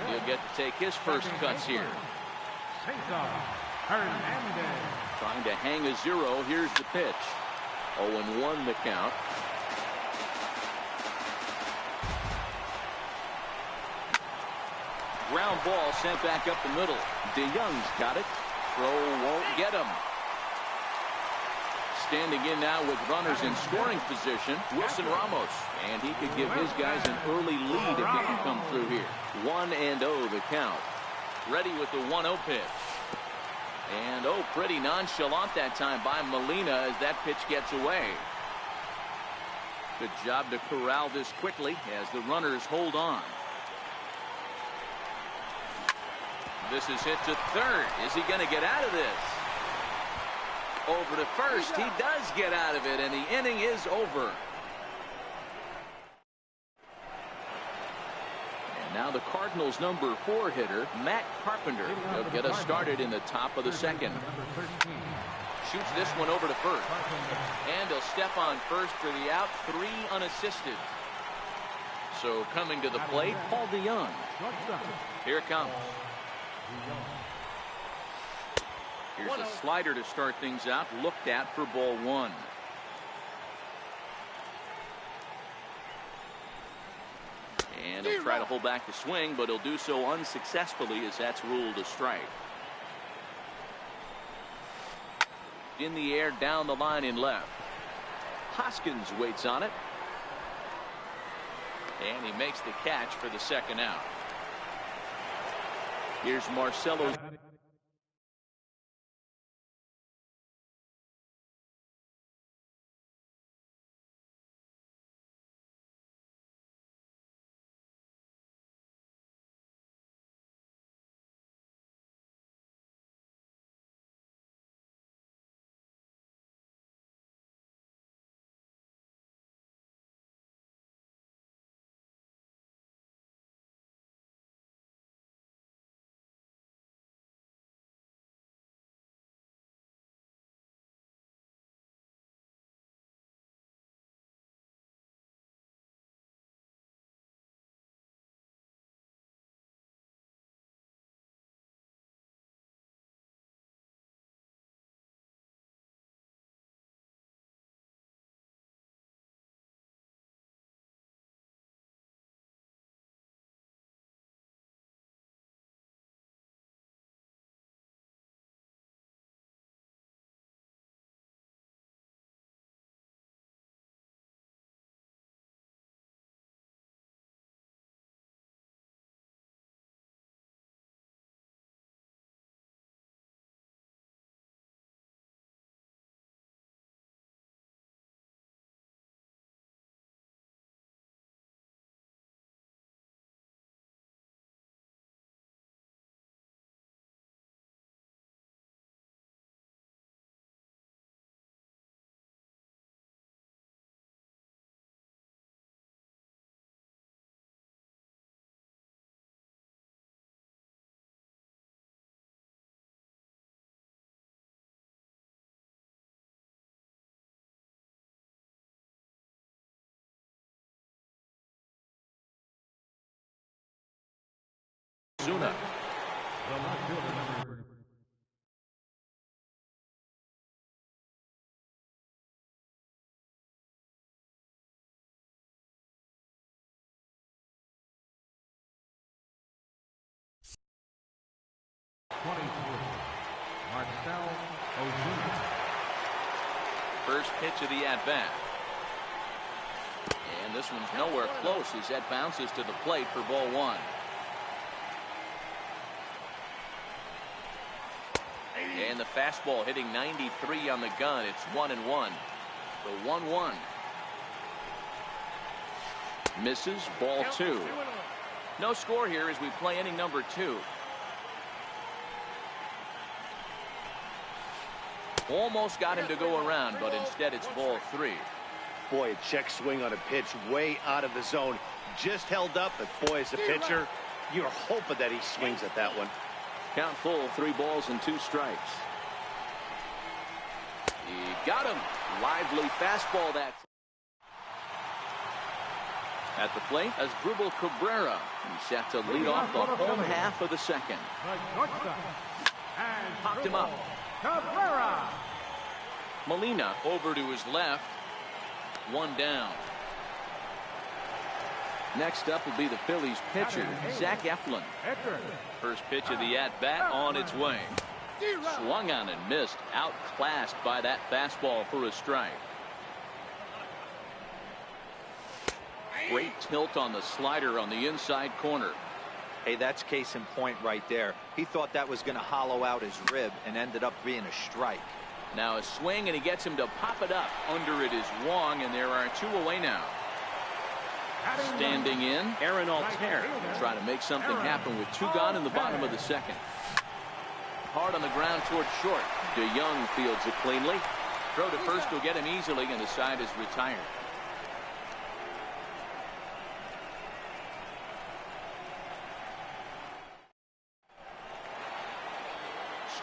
He'll get to take his first cuts here. Hernandez. Trying to hang a 0. Here's the pitch. 0-1 the count. Ground ball sent back up the middle. DeYoung's got it. Throw won't get him. Standing in now with runners in scoring position, Wilson Ramos. And he could give his guys an early lead if he can come through here. 1-0 the count. Ready with the 1-0 pitch. And pretty nonchalant that time by Molina as that pitch gets away. Good job to corral this quickly as the runners hold on. This is hit to third. Is he going to get out of this? Over to first. He does get out of it, and the inning is over. And now the Cardinals' #4 hitter, Matt Carpenter. He'll get us started in the top of the second. Shoots this one over to first. And he'll step on first for the out. 3 unassisted. So coming to the plate, Paul DeYoung. Here it comes. Here's a slider to start things out. Looked at for ball 1. And he'll try to hold back the swing, but he'll do so unsuccessfully as that's ruled a strike. In the air down the line in left. Hoskins waits on it. And he makes the catch for the second out. Here's Marcelo. Zuna. First pitch of the at-bat. And this one's nowhere close as that bounces to the plate for ball 1. And the fastball hitting 93 on the gun. It's 1-1. The 1-1. Misses, ball 2. No score here as we play inning number 2. Almost got him to go around, but instead it's ball 3. Boy, a check swing on a pitch way out of the zone. Just held up, but boy, as a pitcher, you're hoping that he swings at that one. Count full, 3 balls and 2 strikes. He got him. Lively fastball that. At the plate, Asdrubal Cabrera. He's set to lead off the home half of the second. Popped him up. Cabrera. Molina over to his left. One down. Next up will be the Phillies pitcher, Zach Eflin. First pitch of the at-bat on its way. Swung on and missed. Outclassed by that fastball for a strike. Great tilt on the slider on the inside corner. Hey, that's case in point right there. He thought that was going to hollow out his rib and ended up being a strike. Now a swing, and he gets him to pop it up. Under it is Wong, and there are two away now. Standing in, Aaron Altair. Try to make something happen with two gone in the bottom of the second. Hard on the ground towards short. DeYoung fields it cleanly. Throw to first will get him easily, and the side is retired.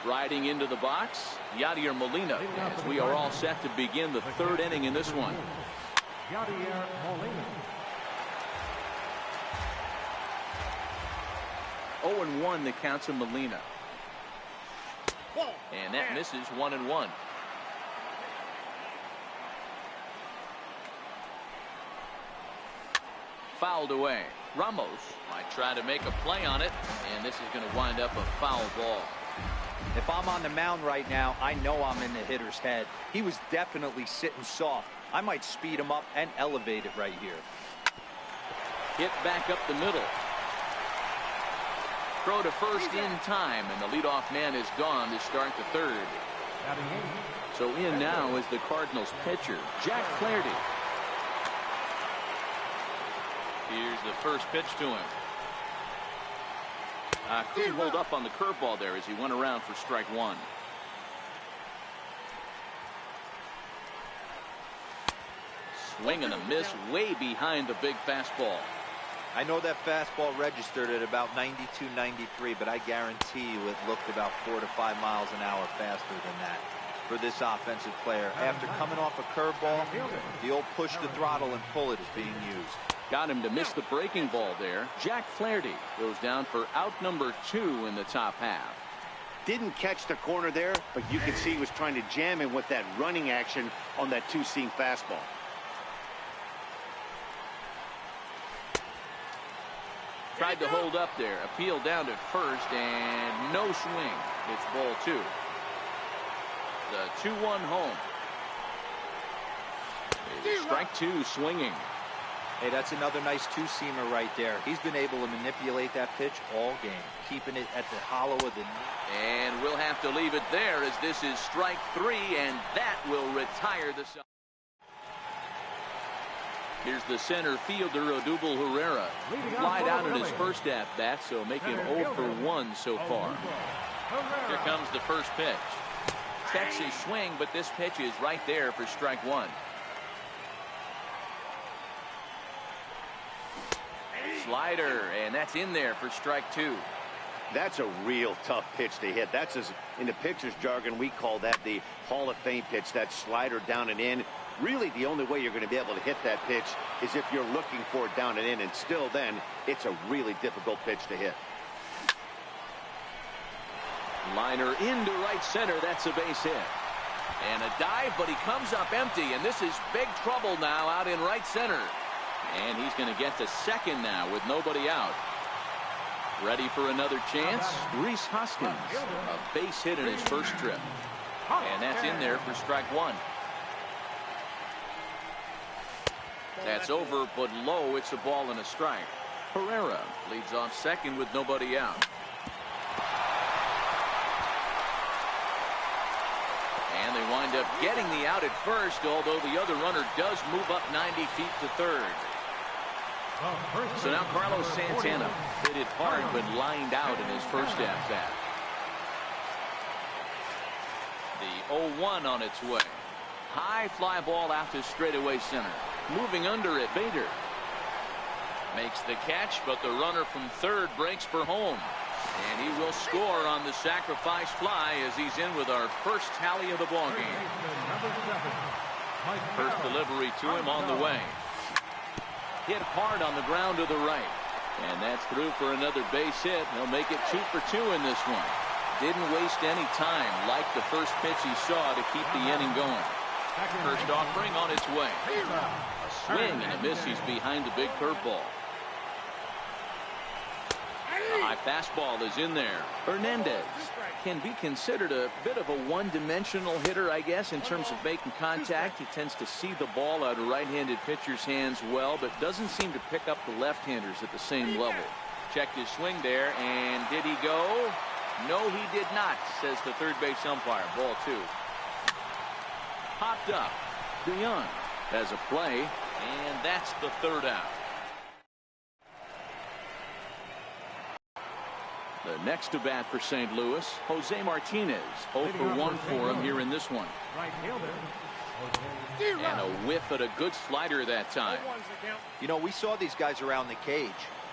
Striding into the box, Yadier Molina, as we are all set to begin the third inning in this one. Yadier Molina. 0-1 the counts of Molina. And that misses. 1-1. Fouled away. Ramos might try to make a play on it, and this is going to wind up a foul ball. If I'm on the mound right now, I know I'm in the hitter's head. He was definitely sitting soft. I might speed him up and elevate it right here. Hit back up the middle. Throw to first in time, and the leadoff man is gone to start the third. So in now is the Cardinals pitcher, Jack Flaherty. Here's the first pitch to him. Couldn't hold up on the curveball there as he went around for strike one. Swing and a miss way behind the big fastball. I know that fastball registered at about 92, 93, but I guarantee you it looked about 4 to 5 miles an hour faster than that for this offensive player. After coming off a curveball, the old push the throttle and pull it is being used. Got him to miss the breaking ball there. Jack Flaherty goes down for out number 2 in the top half. Didn't catch the corner there, but you can see he was trying to jam him with that running action on that two-seam fastball. Tried to hold up there. Appeal down to first, and no swing. It's ball 2. The 2-1 home. Strike 2 swinging. Hey, that's another nice two-seamer right there. He's been able to manipulate that pitch all game, keeping it at the hollow of the knee. And we'll have to leave it there as this is strike 3, and that will retire the side. Here's the center fielder, Odubel Herrera. Flied out in his first at-bat, so making 0 for 1 so far. Here comes the first pitch. Checks his swing, but this pitch is right there for strike 1. Slider, and that's in there for strike 2. That's a real tough pitch to hit. That's, as in the pitcher's jargon, we call that the Hall of Fame pitch, that slider down and in. Really, the only way you're going to be able to hit that pitch is if you're looking for it down and in, and still then, it's a really difficult pitch to hit. Liner into right center. That's a base hit. And a dive, but he comes up empty, and this is big trouble now out in right center. And he's going to get to second now with nobody out. Ready for another chance? Rhys Hoskins, a base hit in his first trip. And that's in there for strike 1. That's over, but low. It's a ball and a strike. Herrera leads off second with nobody out. And they wind up getting the out at first, although the other runner does move up 90 feet to third. So now Carlos Santana hit it hard but lined out in his first at-bat. The 0-1 on its way. High fly ball out to straightaway center. Moving under it, Bader makes the catch, but the runner from third breaks for home. And he will score on the sacrifice fly as he's in with our first tally of the ballgame. First delivery to him on the way. Hit hard on the ground to the right. And that's through for another base hit. He'll make it 2 for 2 in this one. didn't waste any time like the first pitch he saw to keep the inning going. First offering on its way. A swing and a miss. He's behind the big curveball. A high fastball is in there. Hernandez can be considered a bit of a one-dimensional hitter, I guess, in terms of making contact. He tends to see the ball out of right-handed pitchers' hands well, but doesn't seem to pick up the left-handers at the same level. Checked his swing there, and did he go? No, he did not, says the third base umpire. Ball 2. Popped up. DeYoung has a play, and that's the third out. The next to bat for St. Louis, Jose Martinez. 0 for 1 for him here in this one. And a whiff at a good slider that time. You know, we saw these guys around the cage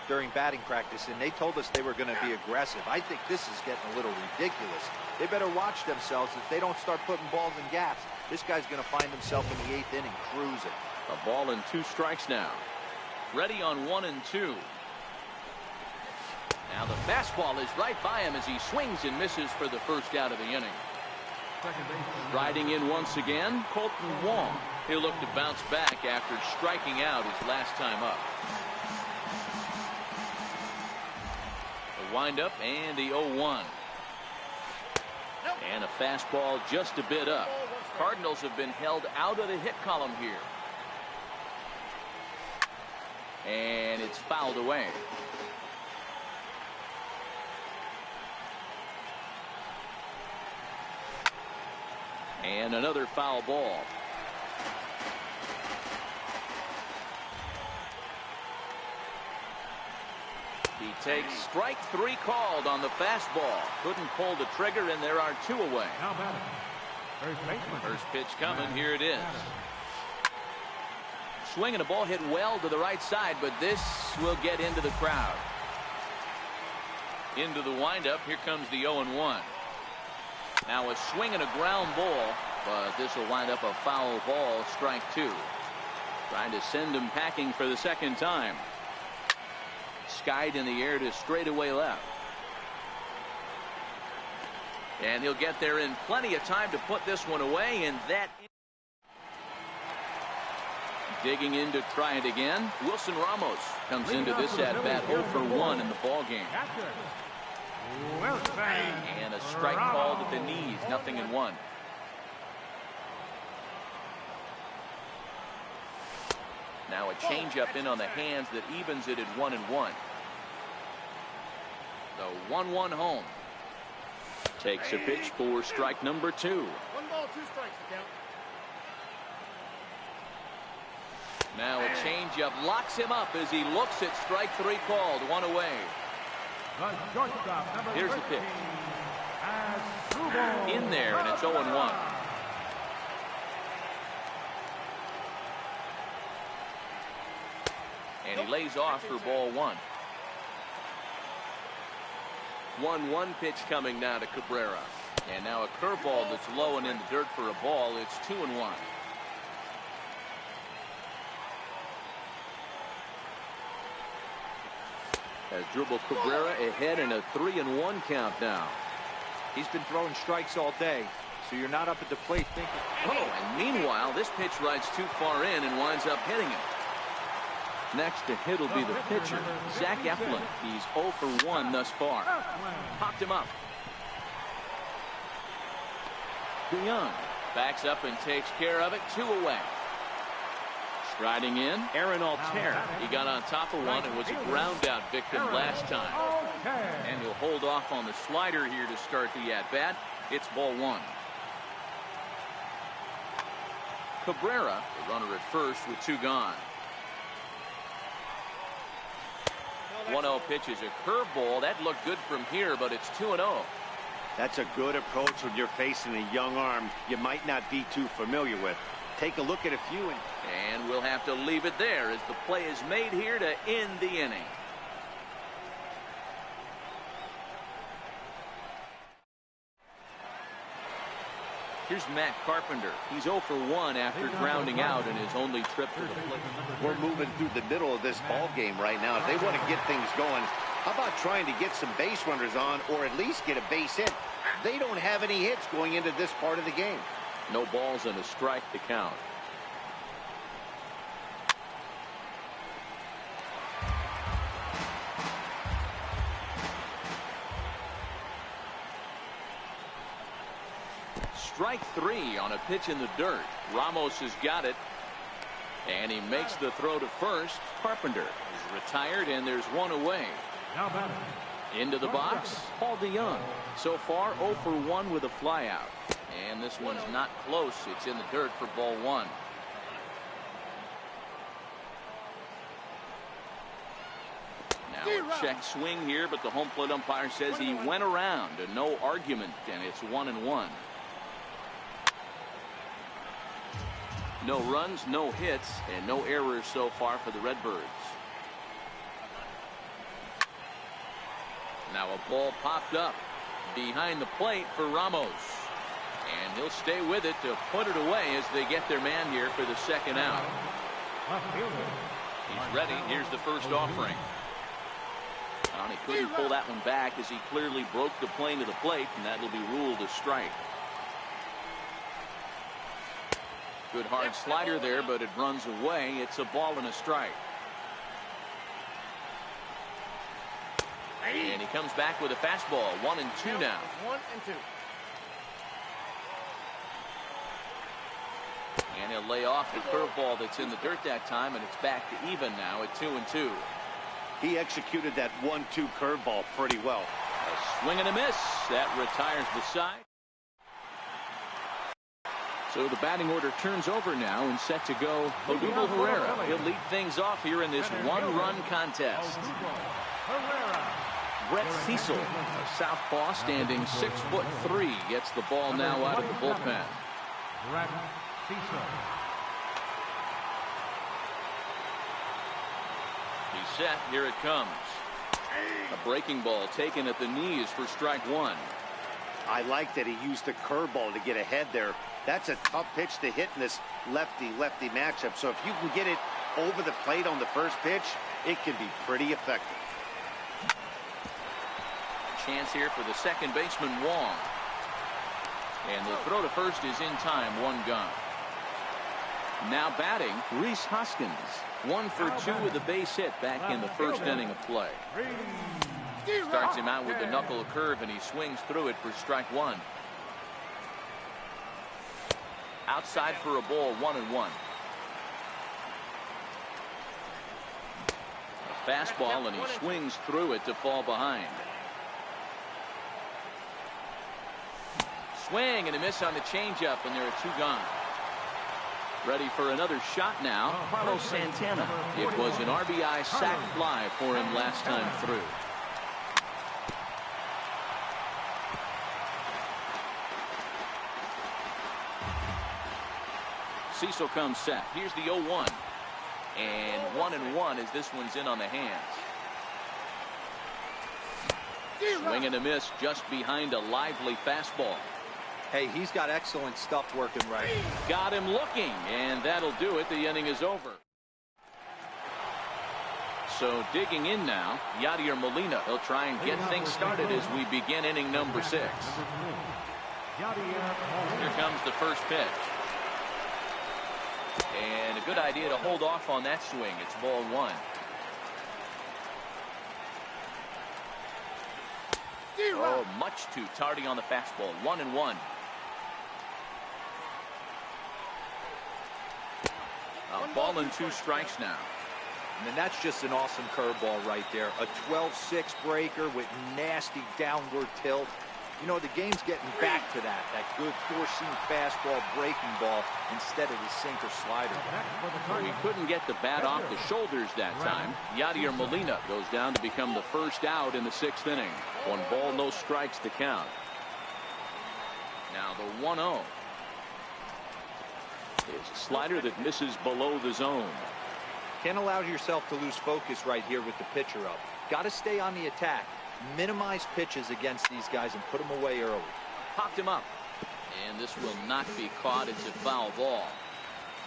during batting practice, and they told us they were going to be aggressive. I think this is getting a little ridiculous. They better watch themselves if they don't start putting balls in gaps. This guy's going to find himself in the 8th inning cruising. A ball and 2 strikes now. Ready on 1 and 2. Now the fastball is right by him as he swings and misses for the first out of the inning. Riding in once again, Colton Wong. He'll look to bounce back after striking out his last time up. The windup and the 0-1. And a fastball just a bit up. Cardinals have been held out of the hit column here. And it's fouled away. And another foul ball. He takes strike 3 called on the fastball. Couldn't pull the trigger, and there are 2 away. First pitch coming. Here it is. Swinging a ball hit well to the right side, but this will get into the crowd. Into the windup. Here comes the 0-1. Now a swing and a ground ball, but this will wind up a foul ball, strike 2. Trying to send him packing for the second time. Skied in the air to straightaway left. And he'll get there in plenty of time to put this one away, and that digging in to try it again. Wilson Ramos comes into this at bat 0 for 1 in the ball game. And a strike called at the knees, 0-1. Now a changeup in on the hands that evens it at 1-1. The 1-1 home. Takes a pitch for strike number 2. 1 ball, 2 strikes to count. Now a changeup locks him up as he looks at strike 3 called, 1 away. Here's the pitch. In there, and it's 0-1. And he lays off for ball 1. 1-1 pitch coming now to Cabrera. And now a curveball that's low and in the dirt for a ball. It's 2-1. As dribble Cabrera ahead in a 3-1 count now. He's been throwing strikes all day, so you're not up at the plate thinking. Oh, and meanwhile, this pitch rides too far in and winds up hitting him. Next to hit will be the pitcher, Zach Eflin. He's 0 for 1 thus far. Popped him up. DeYoung backs up and takes care of it, 2 away. Striding in, Aaron Altair. He got on top of one and was a ground out victim last time. And he'll hold off on the slider here to start the at-bat. It's ball 1. Cabrera, the runner at first with 2 gone. 1-0 pitch is a curveball. That looked good from here, but it's 2-0. That's a good approach when you're facing a young arm you might not be too familiar with. Take a look at a few. And we'll have to leave it there as the play is made here to end the inning. Here's Matt Carpenter. He's 0 for 1 after grounding out in his only trip to the plate. We're moving through the middle of this ball game right now. If they want to get things going, How about trying to get some base runners on, or at least get a base hit? They don't have any hits going into this part of the game. No balls and a strike to count. Strike 3 on a pitch in the dirt. Ramos has got it. And he makes the throw to first. Carpenter is retired, and there's one away. Now batting. Into the box, Paul DeYoung. So far, 0 for 1 with a flyout. And this one's not close. It's in the dirt for ball 1. Now a check swing here, but the home plate umpire says he went around. And no argument, and it's 1-1. No runs, no hits, and no errors so far for the Redbirds. Now a ball popped up behind the plate for Ramos. And he'll stay with it to put it away as they get their man here for the second out. He's ready. Here's the first offering. And he couldn't pull that one back as he clearly broke the plane to the plate, and that will be ruled a strike. Good hard slider there, but it runs away. It's a ball and a strike. And he comes back with a fastball. 1-2 now. 1-2. And he'll lay off the curveball that's in the dirt that time, and it's back to even now at 2-2. He executed that 1-2 curveball pretty well. A swing and a miss. That retires the side. So the batting order turns over now and set to go. Odubel Herrera. He'll lead things off here in this one-run contest. Brett Cecil, a southpaw standing 6'3", gets the ball now out of the bullpen. Brett Cecil. He's set. Here it comes. A breaking ball taken at the knees for strike 1. I like that he used the curveball to get ahead there. That's a tough pitch to hit in this lefty-lefty matchup. So if you can get it over the plate on the first pitch, it can be pretty effective. Chance here for the second baseman, Wong. And the throw to first is in time. 1 gone. Now batting, Rhys Hoskins. 1 for 2 with a base hit back in the first inning of play. Starts him out with the knuckle curve, and he swings through it for strike 1. Outside for a ball. 1-1. A fastball, and he swings through it to fall behind. Swing and a miss on the changeup, and there are 2 gone. Ready for another shot now, Carlos Santana. It was an RBI sac fly for him last time through. Cecil comes set. Here's the 0-1. And 1-1 as this one's in on the hands. Swing and a miss just behind a lively fastball. Hey, he's got excellent stuff working right. Got him looking, and that'll do it. The inning is over. So digging in now, Yadier Molina. He'll try and get things started as we begin inning number 6. Here comes the first pitch. And a good idea to hold off on that swing. It's ball 1. Oh, much too tardy on the fastball. 1-1. A ball and 2 strikes now. And that's just an awesome curveball right there. A 12-6 breaker with nasty downward tilt. You know, the game's getting back to that good four-seam fastball breaking ball instead of the sinker slider. He couldn't get the bat off the shoulders that time. Yadier Molina goes down to become the first out in the 6th inning. 1 ball, no strikes to count. Now the 1-0 is a slider that misses below the zone. Can't allow yourself to lose focus right here with the pitcher up. Got to stay on the attack. Minimize pitches against these guys and put them away early. Popped him up. And this will not be caught. It's a foul ball.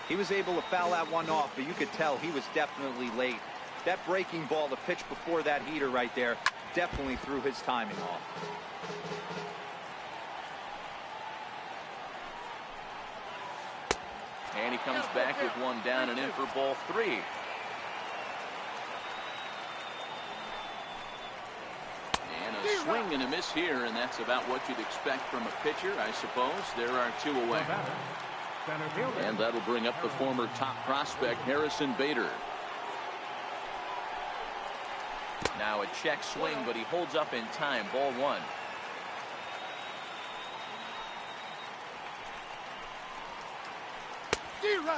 He was able to foul that one off, but you could tell he was definitely late. That breaking ball, the pitch before that heater right there, definitely threw his timing off. And he comes back with one down and in for ball 3. And a swing and a miss here, and that's about what you'd expect from a pitcher, I suppose. There are 2 away. And that'll bring up the former top prospect, Harrison Bader. Now a check swing, but he holds up in time. Ball 1.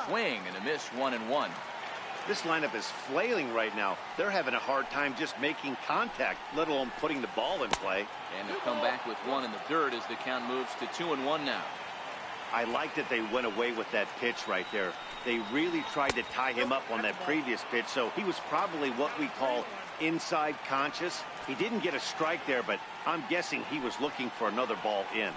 Swing and a miss, 1-1. This lineup is flailing right now. They're having a hard time just making contact, let alone putting the ball in play. And they'll come back with 1 in the dirt as the count moves to 2-1 now. I like that they went away with that pitch right there. They really tried to tie him up on that previous pitch, so he was probably what we call inside conscious. He didn't get a strike there, but I'm guessing he was looking for another ball in.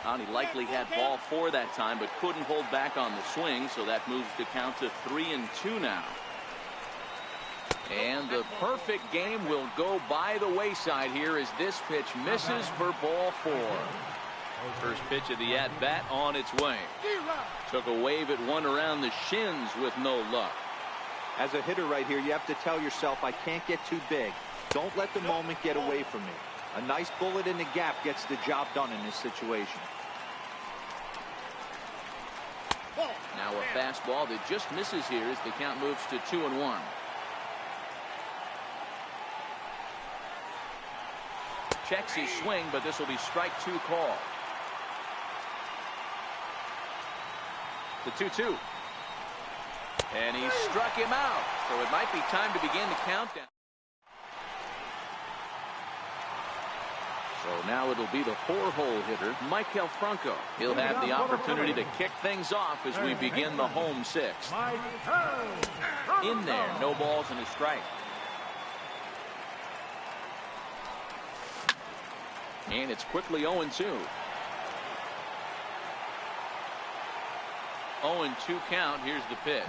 And he likely had ball 4 that time, but couldn't hold back on the swing, so that moves the count to 3-2 now. And the perfect game will go by the wayside here as this pitch misses for ball 4. First pitch of the at-bat on its way. Took a wave at one around the shins with no luck. As a hitter right here, you have to tell yourself, I can't get too big. Don't let the moment get away from me. A nice bullet in the gap gets the job done in this situation. Now a fastball that just misses here as the count moves to 2-1. Checks his swing, but this will be strike 2 call. The 2-2. And he struck him out. So it might be time to begin the countdown. So now it'll be the 4-hole hitter, Maikel Franco. He'll have the opportunity to kick things off as we begin the home 6th. In there, no balls and a strike. And it's quickly 0-2. 0-2 count. Here's the pitch.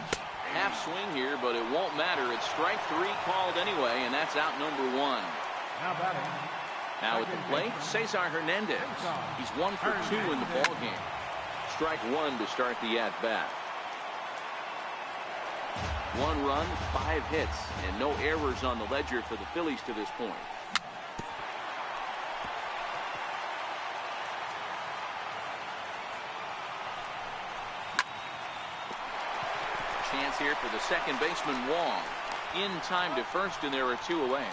Half swing here, but it won't matter. It's strike 3 called anyway, and that's out number 1. Now batting. Now at the plate, Cesar Hernandez. He's 1 for 2 in the ball game. Strike 1 to start the at-bat. 1 run, 5 hits, and no errors on the ledger for the Phillies to this point. Chance here for the second baseman, Wong. In time to first, and there are 2 away.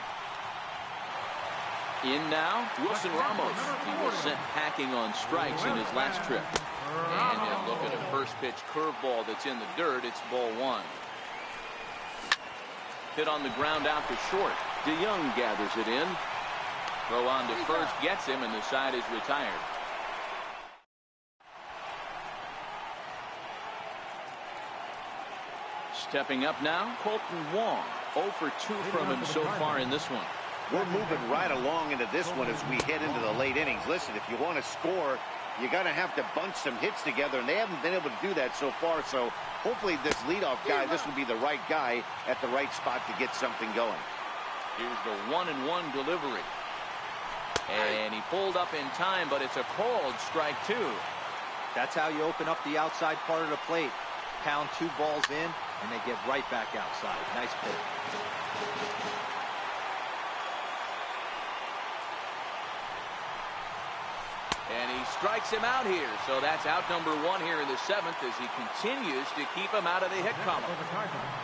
In now, Wilson Ramos. He was sent packing on strikes in his last trip. And a look at a first pitch curveball that's in the dirt. It's ball 1. Hit on the ground out to short. DeYoung gathers it in. Throw on to first gets him, and the side is retired. Stepping up now, Colton Wong. 0 for 2 from him so far in this one. We're moving right along into this one as we head into the late innings. Listen, if you want to score, you're going to have to bunch some hits together, and they haven't been able to do that so far. So hopefully this leadoff guy, this will be the right guy at the right spot to get something going. Here's the 1-1 delivery. And he pulled up in time, but it's a called strike 2. That's how you open up the outside part of the plate. Pound 2 balls in, and they get right back outside. Nice pitch. And he strikes him out here. So that's out number 1 here in the 7th as he continues to keep him out of the hit column.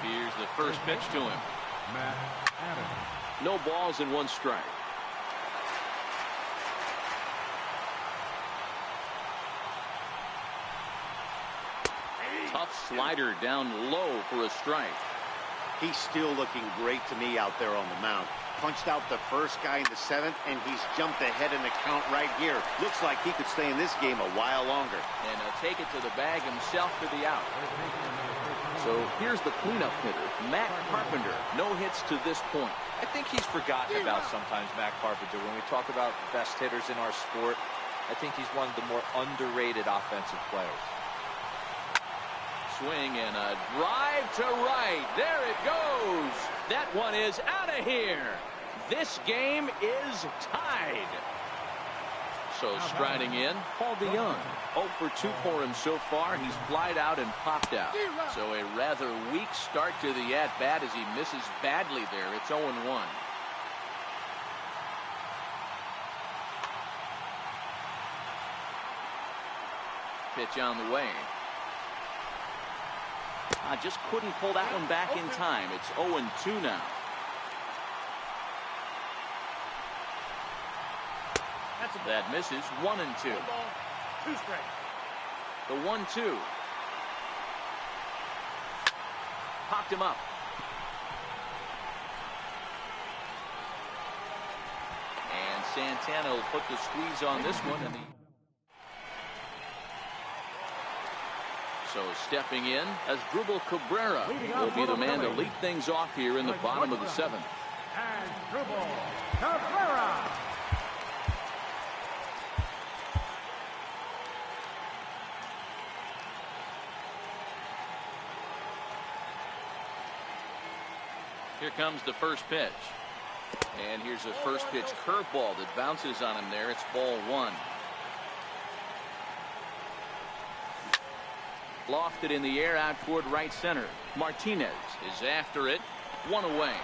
Here's the first pitch to him. No balls and 1 strike. Tough slider down low for a strike. He's still looking great to me out there on the mound. Punched out the first guy in the 7th, and he's jumped ahead in the count right here. Looks like he could stay in this game a while longer. And he'll take it to the bag himself for the out. So here's the cleanup hitter, Matt Carpenter. No hits to this point. I think he's forgotten about sometimes, Matt Carpenter. When we talk about best hitters in our sport, I think he's one of the more underrated offensive players. Swing and a drive to right. There it goes. That one is out of here. This game is tied. So striding in, Paul DeYoung. 0 for 2 for him so far. He's flied out and popped out. So a rather weak start to the at-bat as he misses badly there. It's 0-1. Pitch on the way. I just couldn't pull that one back in time. It's 0-2 now. That misses. 1-2. 2 strikes. The 1-2. Popped him up. And Santana will put the squeeze on this one. So stepping in as Drupal Cabrera will be the man to lead things off here in the bottom of the 7th. And Drupal Cabrera. Here comes the first pitch. And here's a first pitch curveball that bounces on him there. It's ball 1. Lofted in the air out toward right center. Martinez is after it. 1 away.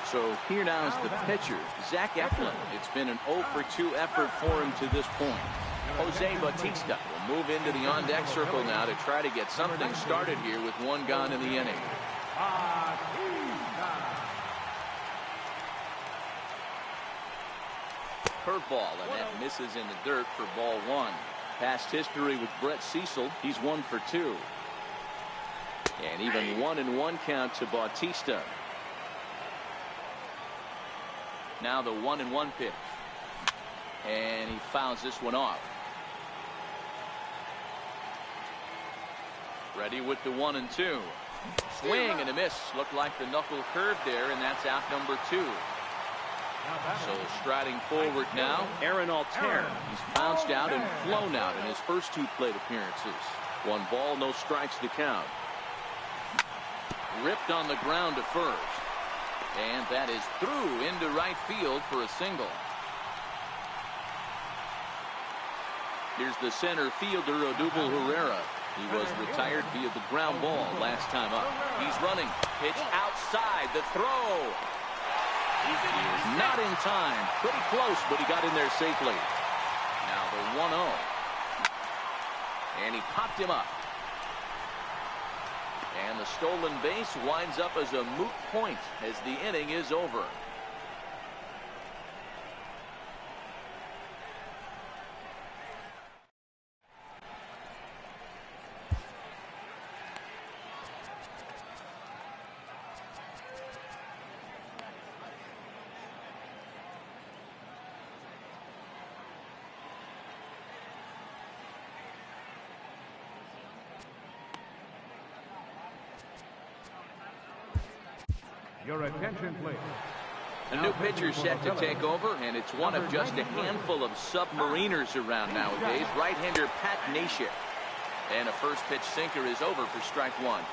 So here now is the pitcher, Zach Eflin. It's been an 0 for 2 effort for him to this point. Jose Bautista will move into the on-deck circle now to try to get something started here with 1 gone in the inning. Curveball, and that misses in the dirt for ball 1. Past history with Brett Cecil, he's 1 for 2. And even 1-1 count to Bautista. Now the 1-1 pitch. And he fouls this one off. Ready with the 1-2. Swing and a miss. Looked like the knuckle curve there, and that's out number 2. So striding forward now, Aaron Altair. He's bounced out and flown out in his first 2 plate appearances. 1 ball, no strikes to count. Ripped on the ground to first. And that is through into right field for a single. Here's the center fielder, Odubel Herrera. He was retired via the ground ball last time up. He's running. Pitch outside. The throw. Not in time. Pretty close, but he got in there safely. Now the 1-0. And he popped him up. And the stolen base winds up as a moot point as the inning is over. Your attention, please. A new pitcher set to take over, and it's one of just a handful of submariners around nowadays. Right-hander Pat Neshek. And a first pitch sinker is over for strike 1.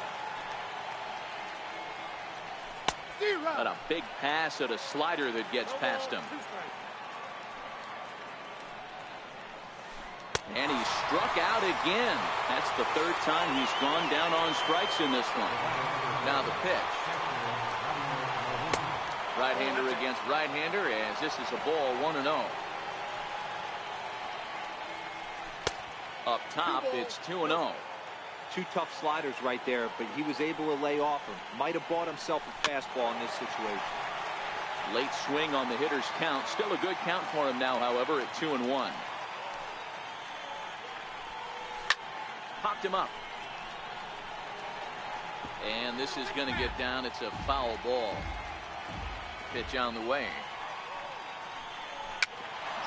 But a big pass at a slider that gets past him. And he struck out again. That's the 3rd time he's gone down on strikes in this one. Now the pitch. Right-hander against right-hander, as this is a ball 1-0. Up top, it's 2-0. 2 tough sliders right there, but he was able to lay off him. Might have bought himself a fastball in this situation. Late swing on the hitter's count. Still a good count for him now, however, at 2-1. Popped him up. And this is going to get down. It's a foul ball. Pitch on the way.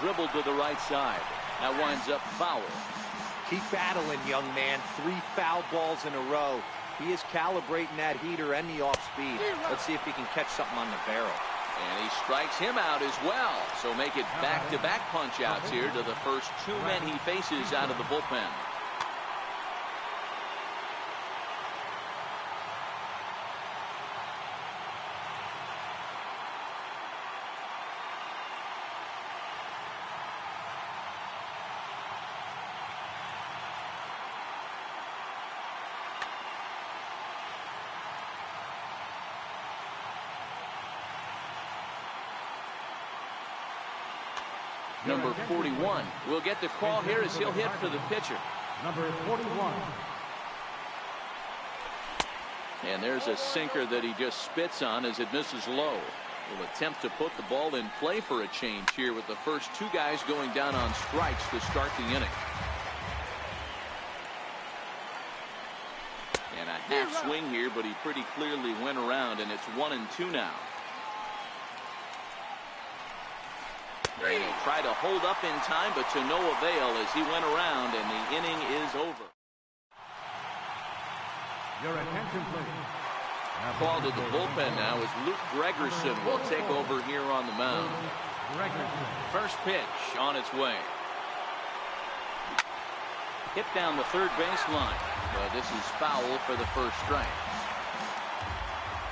Dribbled to the right side. That winds up foul. Keep battling, young man. 3 foul balls in a row. He is calibrating that heater and the off speed. Let's see if he can catch something on the barrel. And he strikes him out as well. So make it back-to-back punch outs here to the first 2 men he faces out of the bullpen. Number 41 will get the call here as he'll hit for the pitcher. Number 41. And there's a sinker that he just spits on as it misses low. Will attempt to put the ball in play for a change here with the first two guys going down on strikes to start the inning. And a half swing here, but he pretty clearly went around, and it's 1-2 now. And he'll try to hold up in time, but to no avail as he went around, and the inning is over. Your attention, please. Called to the bullpen now as Luke Gregerson will take over here on the mound. First pitch on its way. Hit down the third baseline. But this is foul for the first strike.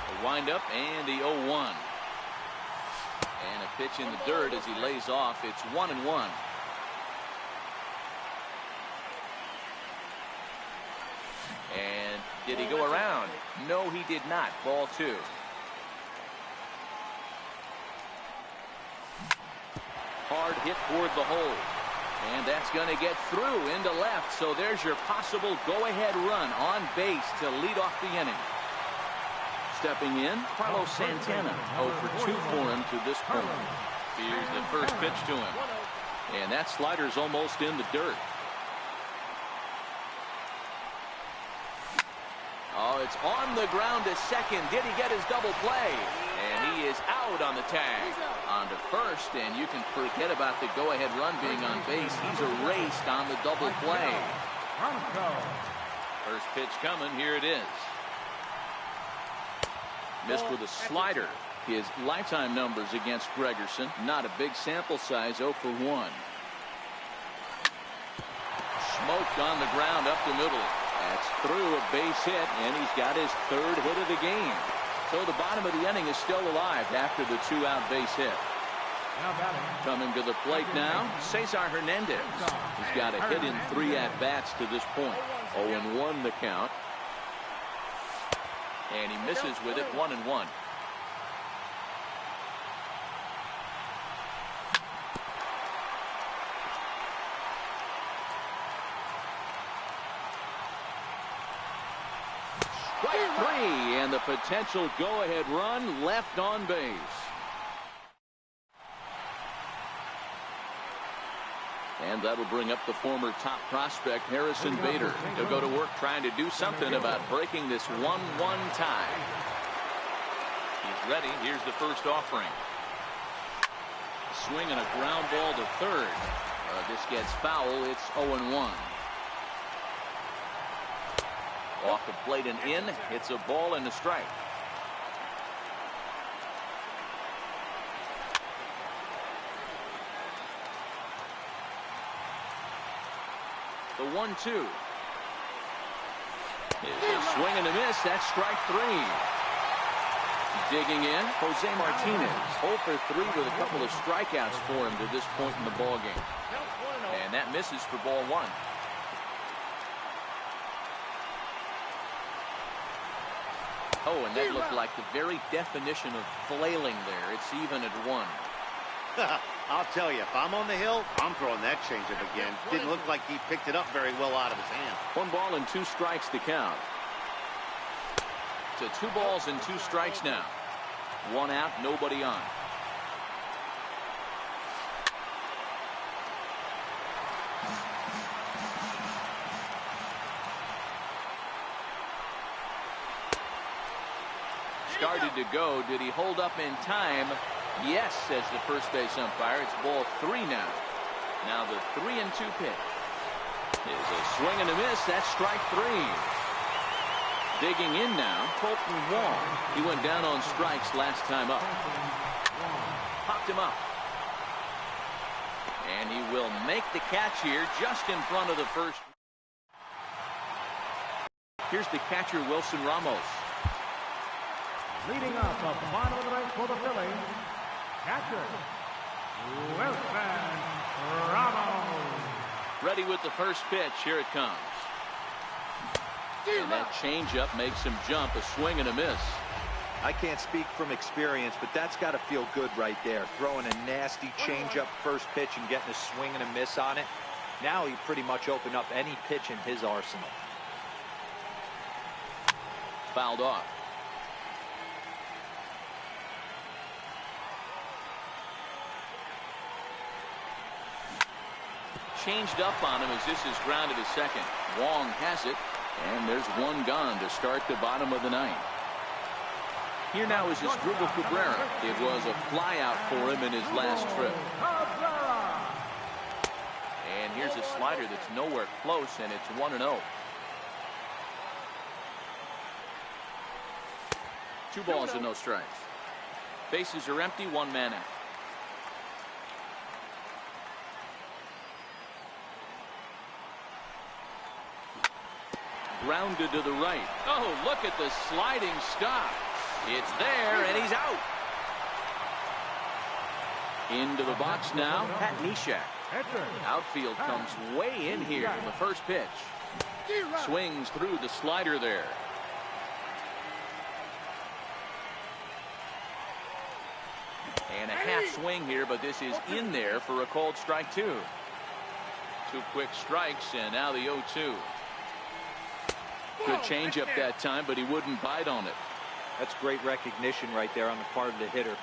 The windup and the 0-1. And a pitch in the dirt as he lays off. It's 1-1. And did he go around? No, he did not. Ball 2. Hard hit toward the hole. And that's going to get through into left. So there's your possible go-ahead run on base to lead off the inning. Stepping in, Carlos Santana. 0 for 2 for him to this point. Here's the first pitch to him. And that slider's almost in the dirt. Oh, it's on the ground to second. Did he get his double play? And he is out on the tag. On to first, and you can forget about the go-ahead run being on base. He's erased on the double play. First pitch coming. Here it is. Missed with a slider. His lifetime numbers against Gregerson. Not a big sample size. 0 for 1. Smoked on the ground up the middle. That's through a base hit, and he's got his third hit of the game. So the bottom of the inning is still alive after the 2-out base hit. Coming to the plate now, Cesar Hernandez. He's got a hit in 3 at-bats to this point. 0-1 the count. And he misses with it. 1-1. Strike 3, and the potential go-ahead run left on base. And that'll bring up the former top prospect, Harrison Bader. He'll go to work trying to do something about breaking this 1-1 tie. He's ready. Here's the first offering. Swing and a ground ball to third. This gets foul. It's 0-1. Off the plate and in. It's a ball and a strike. The 1-2. It's a swing and a miss. That's strike 3. Digging in, Jose Martinez. 0 for 3 with a couple of strikeouts for him to this point in the ball game. And that misses for ball 1. Oh, and that looked like the very definition of flailing there. It's even at 1. I'll tell you, if I'm on the hill, I'm throwing that changeup again. Didn't look like he picked it up very well out of his hand. 1 ball and 2 strikes to count. To 2 balls and 2 strikes now. 1 out, nobody on. Started to go. Did he hold up in time? Yes, says the first base umpire. It's ball 3 now. Now the 3-2 pitch. Is a swing and a miss. That's strike 3. Digging in now, Colton Wong. He went down on strikes last time up. Popped him up. And he will make the catch here just in front of the first. Here's the catcher, Wilson Ramos. Leading off the bottom of the ninth for the Phillies, catcher, Wilson Ramos. Ready with the first pitch. Here it comes. And that changeup makes him jump. A swing and a miss. I can't speak from experience, but that's got to feel good right there. Throwing a nasty changeup first pitch and getting a swing and a miss on it. Now he pretty much opened up any pitch in his arsenal. Fouled off. Changed up on him as this is grounded to second. Wong has it, and there's one gone to start the bottom of the ninth. Here now is Asdrubal Cabrera. It was a fly out for him in his last trip. And here's a slider that's nowhere close, and it's 1-0. 2 balls and no strikes. Bases are empty, 1 man out. Grounded to the right. Oh, look at the sliding stop. It's there, and he's out. Into the box now, Pat Neshek. Outfield comes way in here in the first pitch. Swings through the slider there. And a half swing here, but this is in there for a called strike 2. 2 quick strikes, and now the 0-2. Good changeup that time, but he wouldn't bite on it. That's great recognition right there on the part of the hitter.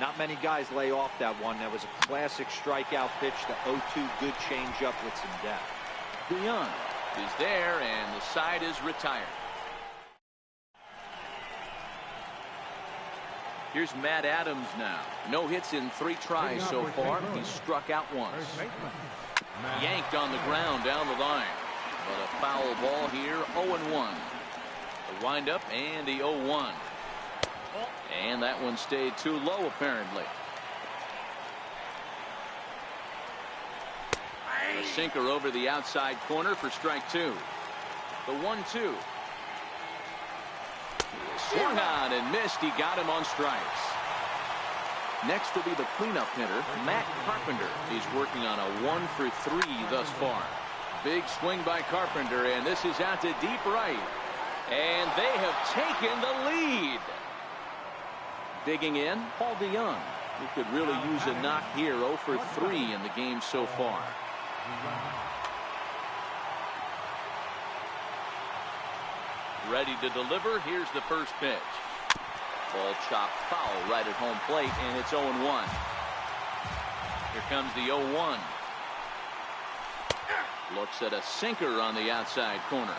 Not many guys lay off that one. That was a classic strikeout pitch. The 0-2 good changeup with some depth. Beyond is there, and the side is retired. Here's Matt Adams now. No hits in 3 tries so far. He's struck out once. Yanked on the ground down the line. But a foul ball here, 0-1. The windup and the 0-1. And that one stayed too low, apparently. A sinker over the outside corner for strike 2. The 1-2. Swung on and missed. He got him on strikes. Next will be the cleanup hitter, Matt Carpenter. He's working on a 1 for 3 thus far. Big swing by Carpenter, and this is out to deep right. And they have taken the lead. Digging in, Paul DeYoung, who could really use a knock here. 0 for 3 in the game so far. Ready to deliver. Here's the first pitch. Ball chopped foul right at home plate, and it's 0-1. Here comes the 0-1. Looks at a sinker on the outside corner.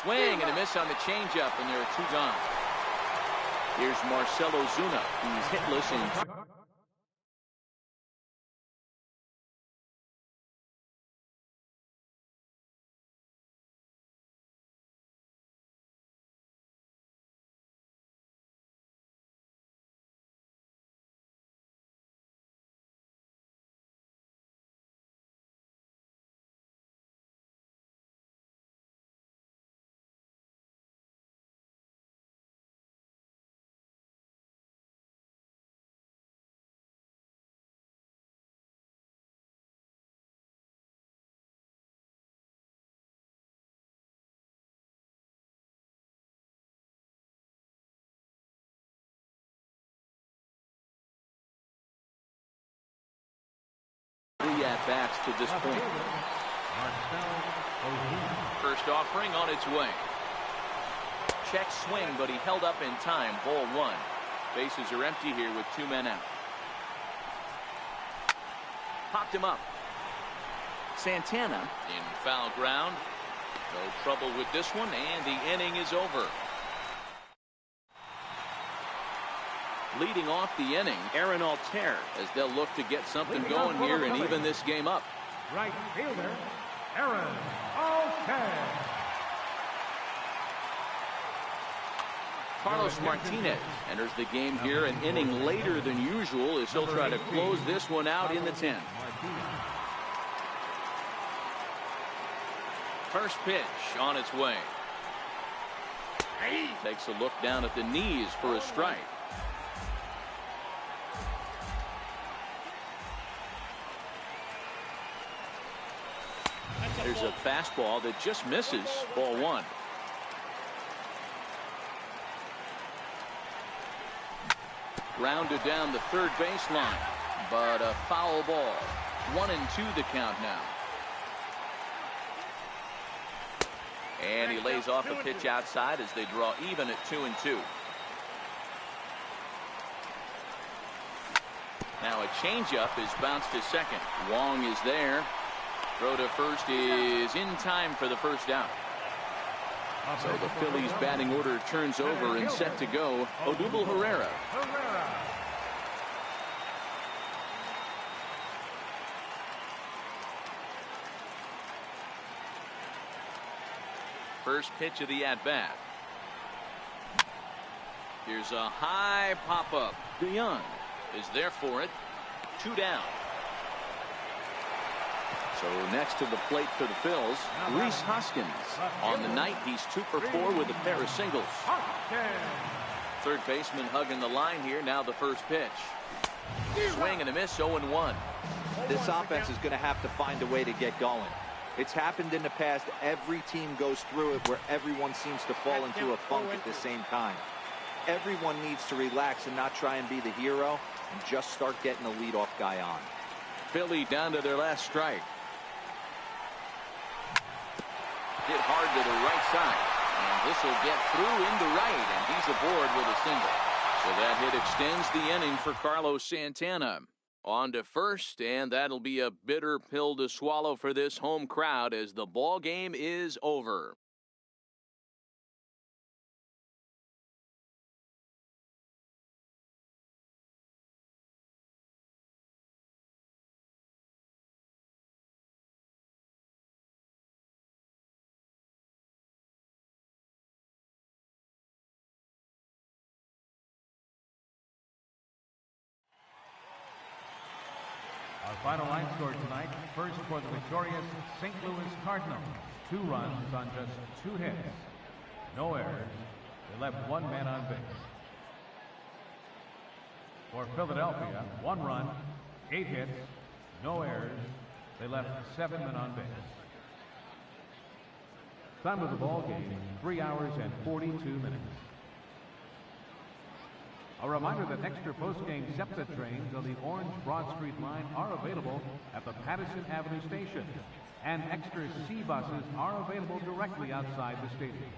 Swing and a miss on the changeup, and there are 2 gone. Here's Marcell Ozuna, who's hitless in at-bats to this point. First offering on its way. Check swing, but he held up in time. Ball 1. Bases are empty here with 2 men out. Popped him up. Santana in foul ground. No trouble with this one, and the inning is over. Leading off the inning, Aaron Altair, as they'll look to get something going here and even this game up. Right fielder, Aaron Altair. Carlos Martinez enters the game here an inning later than usual as he'll try to close this one out in the 10th. First pitch on its way. Takes a look down at the knees for a strike. There's a fastball that just misses. Ball 1. Grounded down the third baseline, but a foul ball. 1-2 the count now. And he lays off a pitch outside as they draw even at 2-2. Now a changeup is bounced to second. Wong is there. Throw to first is in time for the first out. So the Phillies batting order turns over and set to go. Odubel Herrera. First pitch of the at-bat. Here's a high pop-up. DeYoung is there for it. 2 down. So next to the plate for the Phils, Rhys Hoskins. On the night, he's 2 for 4 with a pair of singles. Third baseman hugging the line here. Now the first pitch. Swing and a miss, 0-1. This offense is going to have to find a way to get going. It's happened in the past. Every team goes through it where everyone seems to fall into a funk at the same time. Everyone needs to relax and not try and be the hero and just start getting the leadoff guy on. Philly down to their last strike. Hit hard to the right side, and this will get through into right, and he's aboard with a single. So that hit extends the inning for Carlos Santana. On to first, and that'll be a bitter pill to swallow for this home crowd as the ball game is over. Our final line score tonight, first for the victorious St. Louis Cardinals. 2 runs on just 2 hits. No errors. They left 1 man on base. For Philadelphia, 1 run, 8 hits, no errors. They left 7 men on base. Time of the ball game, 3 hours and 42 minutes. A reminder that extra post-game SEPTA trains on the Orange Broad Street line are available at the Patterson Avenue station, and extra C buses are available directly outside the stadium.